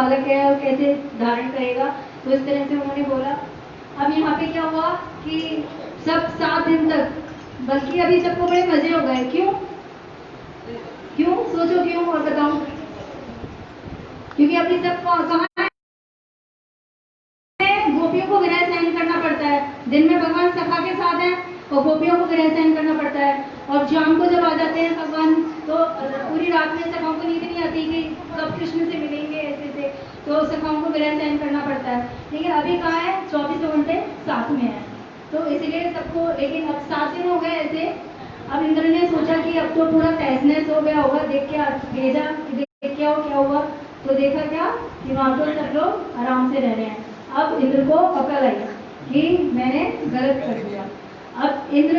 बालक है और कैसे धारण करेगा, तो इस तरह से उन्होंने बोला। अब यहाँ पे क्या हुआ कि सब 7 दिन तक, बल्कि अभी सबको बड़े मजे हो गए। क्यों सोचो क्यों, और बताऊं। क्योंकि अभी सब कहाँ है, गोपियों को विरह सहन करना पड़ता है। दिन में भगवान सखा के साथ हैं और गोपियों को विरह सहन करना पड़ता है। और शाम को जब आ जाते हैं भगवान, तो पूरी रात में सखाओं को नींद नहीं आती कि कब कृष्ण से मिलेंगे ऐसे से, तो सखाओं को विरह सहन करना पड़ता है। लेकिन अभी कहाँ है, 24 घंटे साथ में है, तो इसीलिए सबको। लेकिन अब 7 दिन हो गए ऐसे। अब इंद्र ने सोचा कि अब तो पूरा तहस हो गया होगा, देख के भेजा देख क्या हुआ, तो देखा क्या कि वहां तो सब लोग आराम से रह रहे हैं। अब इंद्र को अकल आई कि मैंने गलत कर दिया। अब इंद्र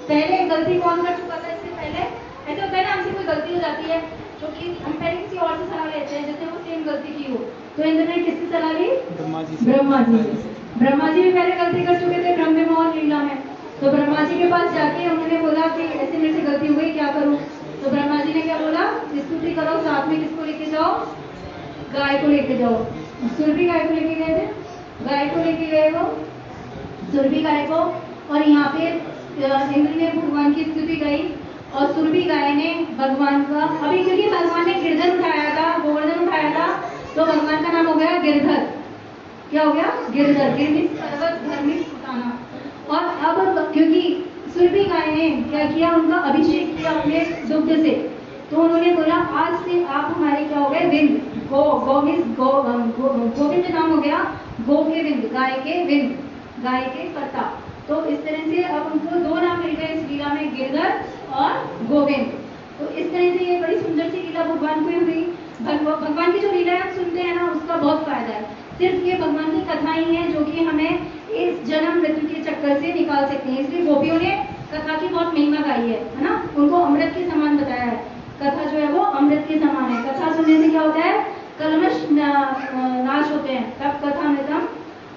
पहले गलती कौन कर चुका था इससे पहले? ऐसा होता है ना, हमसे कोई गलती हो जाती है जो कि हम पहले किसी और से सलाह लेते हैं, जैसे वो सेम गलती की हो। तो इंद्र ने किससे सलाह ली? ब्रह्मा जी से। ब्रह्मा जी भी पहले गलती कर चुके थे ब्रह्म में और लीला में। तो ब्रह्मा जी के पास जाके उन्होंने बोला कि ऐसे मेरे से गलती हो गई, क्या करूं? तो ब्रह्मा जी ने क्या बोला? स्तुति करो, साथ में किसको लेके जाओ? गाय को लेके जाओ। सुरभि गाय को लेके गए थे, गाय को लेके गए वो, सुरभि गाय को। और यहाँ पे इंद्र ने भगवान की स्तुति गाई और सुरभि गाय ने भगवान का, अभी क्योंकि भगवान ने गिरधर उठाया था, गोवर्धन उठाया था, तो भगवान का नाम हो गया गिरधर। क्या हो गया? गिरधर। गिरमिस पर्वत धर्मिस उठाना। और अब क्योंकि सुरभि गाय ने क्या किया, उनका अभिषेक किया अपने दुग्ध से, तो उन्होंने बोला आज से आप हमारे क्या हो गए? विंद। गोविंद नाम हो गया, गो के विंद, गाय के विंद, गाय के कर्ता। तो इस तरह से अब उनको 2 नाम मिल गए इस लीला में, गिरधर और गोविंद। तो इस तरह से ये बड़ी सुंदर सी लीला भगवान को हुई। भगवान की जो लीला हम सुनते हैं ना, उसका बहुत फायदा है। सिर्फ ये भगवान की कथा ही है जो कि हमें इस जन्म मृत्यु के चक्कर से निकाल सकती है। इसलिए गोपियों ने कथा की बहुत महिमा गाई है ना, उनको अमृत के समान बताया है। कथा जो है वो अमृत के समान है। कथा सुनने से क्या होता है? कलमश नाश होते हैं। तब कथा मृतम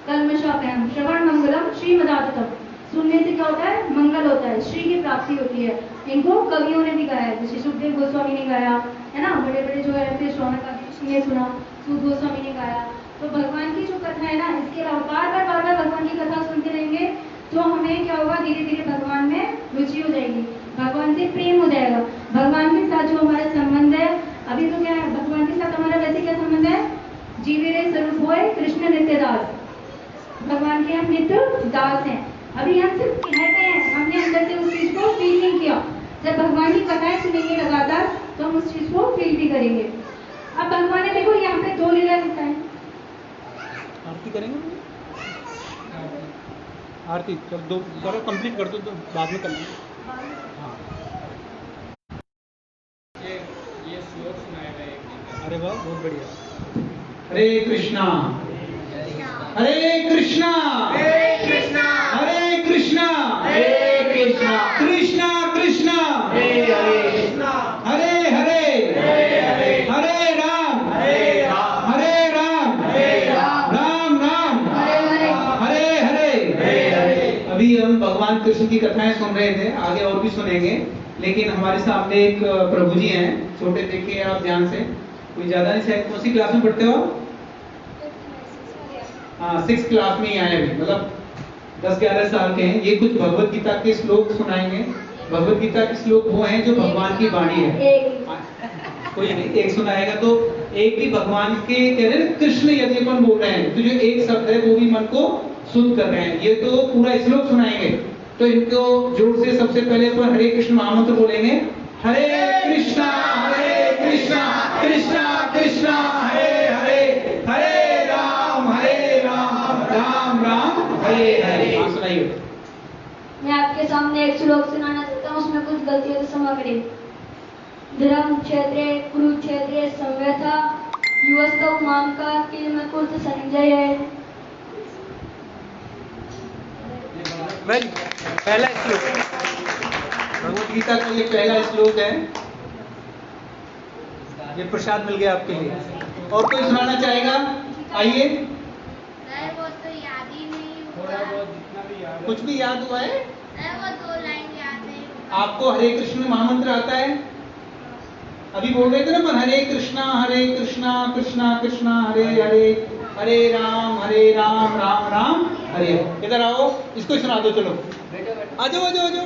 कलमशापहम श्रवण मंगलम श्रीमदाततम। सुनने से क्या होता है? मंगल होता है, श्री की प्राप्ति होती है। इनको कवियों ने भी गाया है, जैसे सुखदेव गोस्वामी ने गाया है ना, बड़े बड़े जो है फिर शौनक आदि ने सुना, सूत गोस्वामी ने गाया। तो भगवान की जो कथा है ना, इसके अलावा बार बार भगवान की कथा सुनते रहेंगे तो हमें क्या होगा? धीरे धीरे भगवान में रुचि हो जाएगी, भगवान से प्रेम हो जाएगा। भगवान के साथ जो हमारा संबंध है, अभी तो क्या है, भगवान के साथ हमारा वैसे क्या संबंध है? जीवे स्वरूप होए कृष्ण नित्य दास। भगवान के हम नित्य दास हैं। अभी हम सिर्फ कहते हैं, हमने अंदर से उस चीज को फील नहीं किया। जब भगवान की कथाएं सुनेंगे लगातार तो हम उस चीज को फील भी करेंगे। अब भगवान ने देखो यहाँ पे 2 लीला बताएं। आरती करेंगे, आरती जब 2 करो कंप्लीट कर दो तो बाद में कर लेंगे। हाँ, ये श्लोक सुनाए गए। अरे वाह, बहुत बढ़िया। हरे कृष्णा हरे कृष्णा हरे कृष्णा हरे कृष्णा हरे कृष्णा कृष्णा कृष्णा हरे कृष्णा हरे हरे हरे हरे हरे राम हरे राम हरे राम राम राम हरे हरे हरे हरे। अभी हम भगवान कृष्ण की कथाएं सुन रहे थे, आगे और भी सुनेंगे। लेकिन हमारे सामने एक प्रभु जी हैं, छोटे देखिए आप ध्यान से, कोई ज्यादा नहीं, शायद कौन सी क्लास में पढ़ते हो? हाँ, 6th क्लास में ही आए अभी, मतलब 10-11 साल के हैं। ये कुछ भगवत गीता के श्लोक सुनाएंगे। भगवत गीता के श्लोक वो हैं जो भगवान की वाणी है। कोई नहीं, एक सुनाएगा तो एक भी भगवान के कह रहे हैं, कृष्ण यदि अपन बोल रहे हैं तो जो एक शब्द है वो भी मन को शुद्ध कर रहे हैं। ये तो पूरा श्लोक सुनाएंगे। तो इनको जोर से सबसे पहले अपन हरे कृष्ण महामंत्र बोलेंगे। हरे कृष्णा कृष्णा कृष्णा हरे हरे हरे राम राम राम हरे हरे। हाँ, सुनाइए। मैं आपके सामने एक श्लोक सुनाना चाहता हूँ, उसमें कुछ गलतियों से क्षमा करें। धर्म क्षेत्रे कुरुक्षेत्रे संव्यथा युवस्तव माम का किल में कुर्त संजय है। पहला श्लोक भगवत गीता का, ये पहला श्लोक है। ये प्रसाद मिल गया आपके लिए। और कोई सुनाना चाहेगा? आइए। सर वो तो याद ही नहीं थोड़ा हुआ। बहुत जितना भी याद कुछ भी याद हुआ है? सर वो 2 लाइन याद नहीं हुआ। आपको हरे कृष्ण महामंत्र आता है? अभी बोल रहे थे ना पर हरे कृष्णा कृष्णा कृष्णा हरे हरे, हरे राम राम राम हरे हरे। इधर आओ, इसको ही सुना दो, चलो आ जाओ आ जाओ आ जाओ,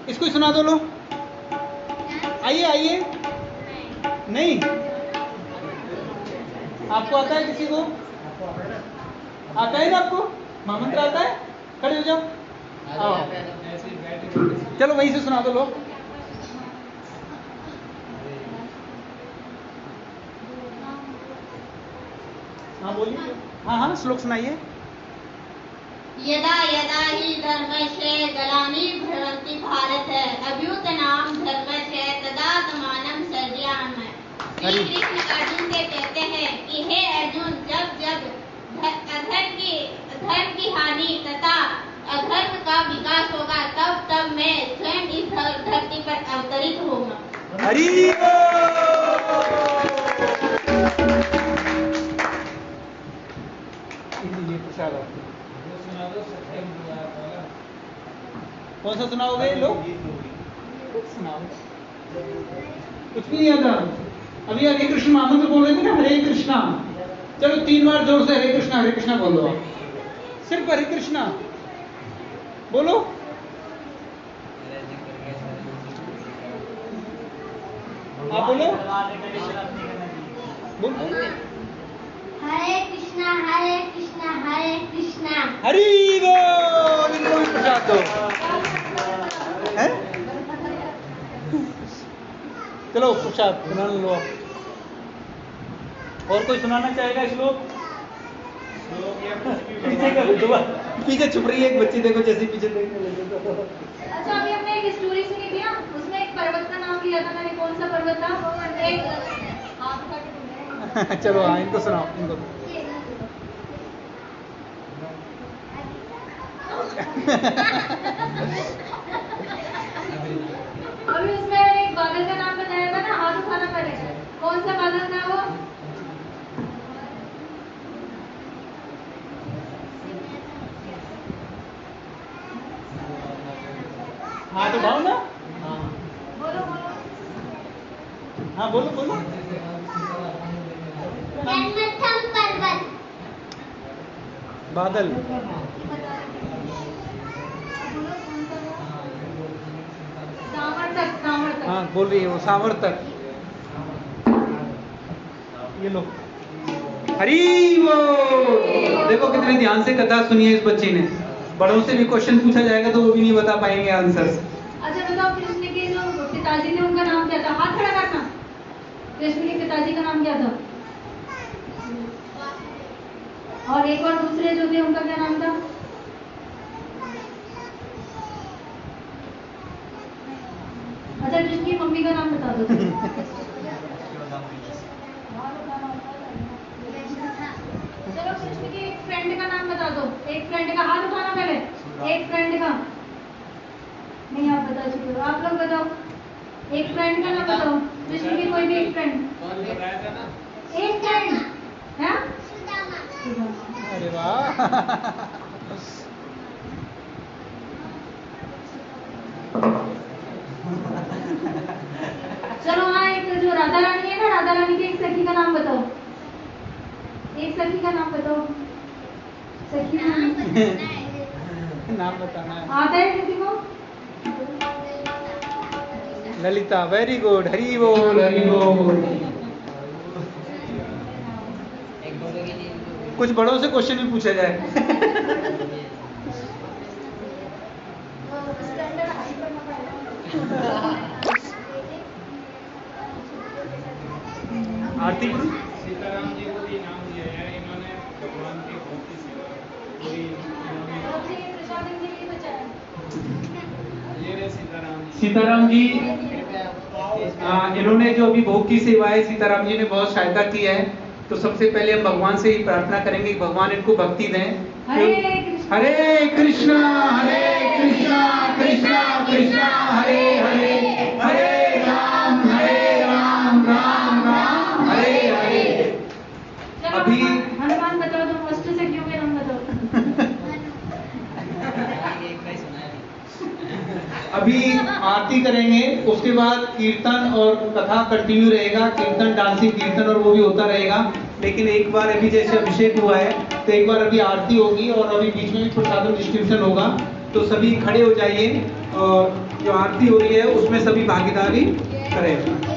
इसको ही सुना दो, लो आइए आइए। नहीं आपको आता है किसी को? आता है ना आपको? महामंत्र आता है? खड़े हो जाओ, आओ चलो वहीं से सुना दो, लो हाँ बोलिए, हाँ हाँ श्लोक सुनाइए। यदा यदा हि धर्मस्य ग्लानिर्भवति भारत अभ्युत्थानं धर्मस्य तदात्मानं सृजाम्यहम्। श्री कृष्ण अर्जुन से कहते हैं कि हे अर्जुन, जब जब धर्म की हानि तथा अधर्म का विकास होगा, तब तब मैं स्वयं इस धरती पर अवतरित होऊंगा। हरि कौन सा सुनाओगे लोग? सुनाओ, कुछ भी नहीं आता। अभी हरे कृष्ण महामंत्र बोल रहे थे ना, हरे कृष्णा, चलो 3 बार जोर से हरे कृष्णा बोल दो, सिर्फ हरे कृष्णा बोलो। आप बोलो, हरे कृष्णा हरे कृष्णा हरे कृष्णा। हरि बोल, इनको भी प्रसाद दो। हैं? चलो प्रसाद सुना लो। और कोई सुनाना चाहेगा श्लोक? पीछे छुप रही है एक बच्ची, देखो जैसे पीछे देखने लगे। अच्छा, अभी हमने एक स्टोरी सुनी थी ना, उसमें एक पर्वत का नाम लिया था मैंने, कौन सा पर्वत था? एक चलो हाँ, इनको सुनाओ, इनको। अभी उसमें एक बादल का नाम बताया था ना, हाथ उठाना पहले, कौन सा बादल था वो? हाथ उठाओ ना, बोलो बोलो। हाँ बोलो बोलो। जन्मस्थल पर्वत। बादल, सामर्थक सामर्थक। हाँ बोल रही है वो, सामर्थक। ये लो, हरि बोल। देखो कितने ध्यान से कथा सुनी है इस बच्चे ने। बड़ों से भी क्वेश्चन पूछा जाएगा तो वो भी नहीं बता पाएंगे आंसर्स। अच्छा बताओ, कृष्ण के जो पिताजी थे उनका नाम क्या था? हाथ खड़ा करना। कृष्ण के पिताजी का नाम क्या था? और एक और दूसरे जो थे उनका क्या नाम था? अच्छा, कृष्ण की मम्मी का नाम बता दो। चलो, कृष्ण के एक फ्रेंड का नाम बता दो। एक फ्रेंड का, हाथ उठाना पहले। एक फ्रेंड का नहीं, आप बता चुके हो, आप लोग बताओ। एक फ्रेंड का नाम बताओ, कृष्ण की कोई भी एक फ्रेंड। बताया था ना, एक फ्रेंड है? अरे वाह। चलो हाँ, एक जो राधा रानी है ना, राधा रानी की एक सखी का नाम बताओ। एक सखी का नाम बताओ। सखी नाम बताना है। आता है किसी को? ललिता, वेरी गुड, हरि बोल हरि बोल। कुछ बड़ों से क्वेश्चन भी पूछा जाए। आरती गुरु, सीताराम जी को भी नाम दिया है, इन्होंने भगवान की बहुत ही सेवा पूरी ये रहे सीताराम जी। इन्होंने जो अभी भोग की सेवा है, सीताराम जी ने बहुत सहायता की है। तो सबसे पहले हम भगवान से ही प्रार्थना करेंगे कि भगवान इनको भक्ति दें। हरे कृष्णा कृष्णा कृष्णा हरे हरे, हरे राम राम राम हरे हरे। अभी हनुमान बताओ, तो अष्ट सखियों के नाम बताओ। अभी आरती करेंगे, उसके बाद कीर्तन और कथा कंटिन्यू रहेगा, कीर्तन डांसिंग कीर्तन और वो भी होता रहेगा। लेकिन एक बार अभी जैसे अभिषेक हुआ है तो एक बार अभी आरती होगी और अभी बीच में भी प्रसाद डिस्ट्रीब्यूशन होगा। तो सभी खड़े हो जाइए और जो आरती हो रही है उसमें सभी भागीदारी करें।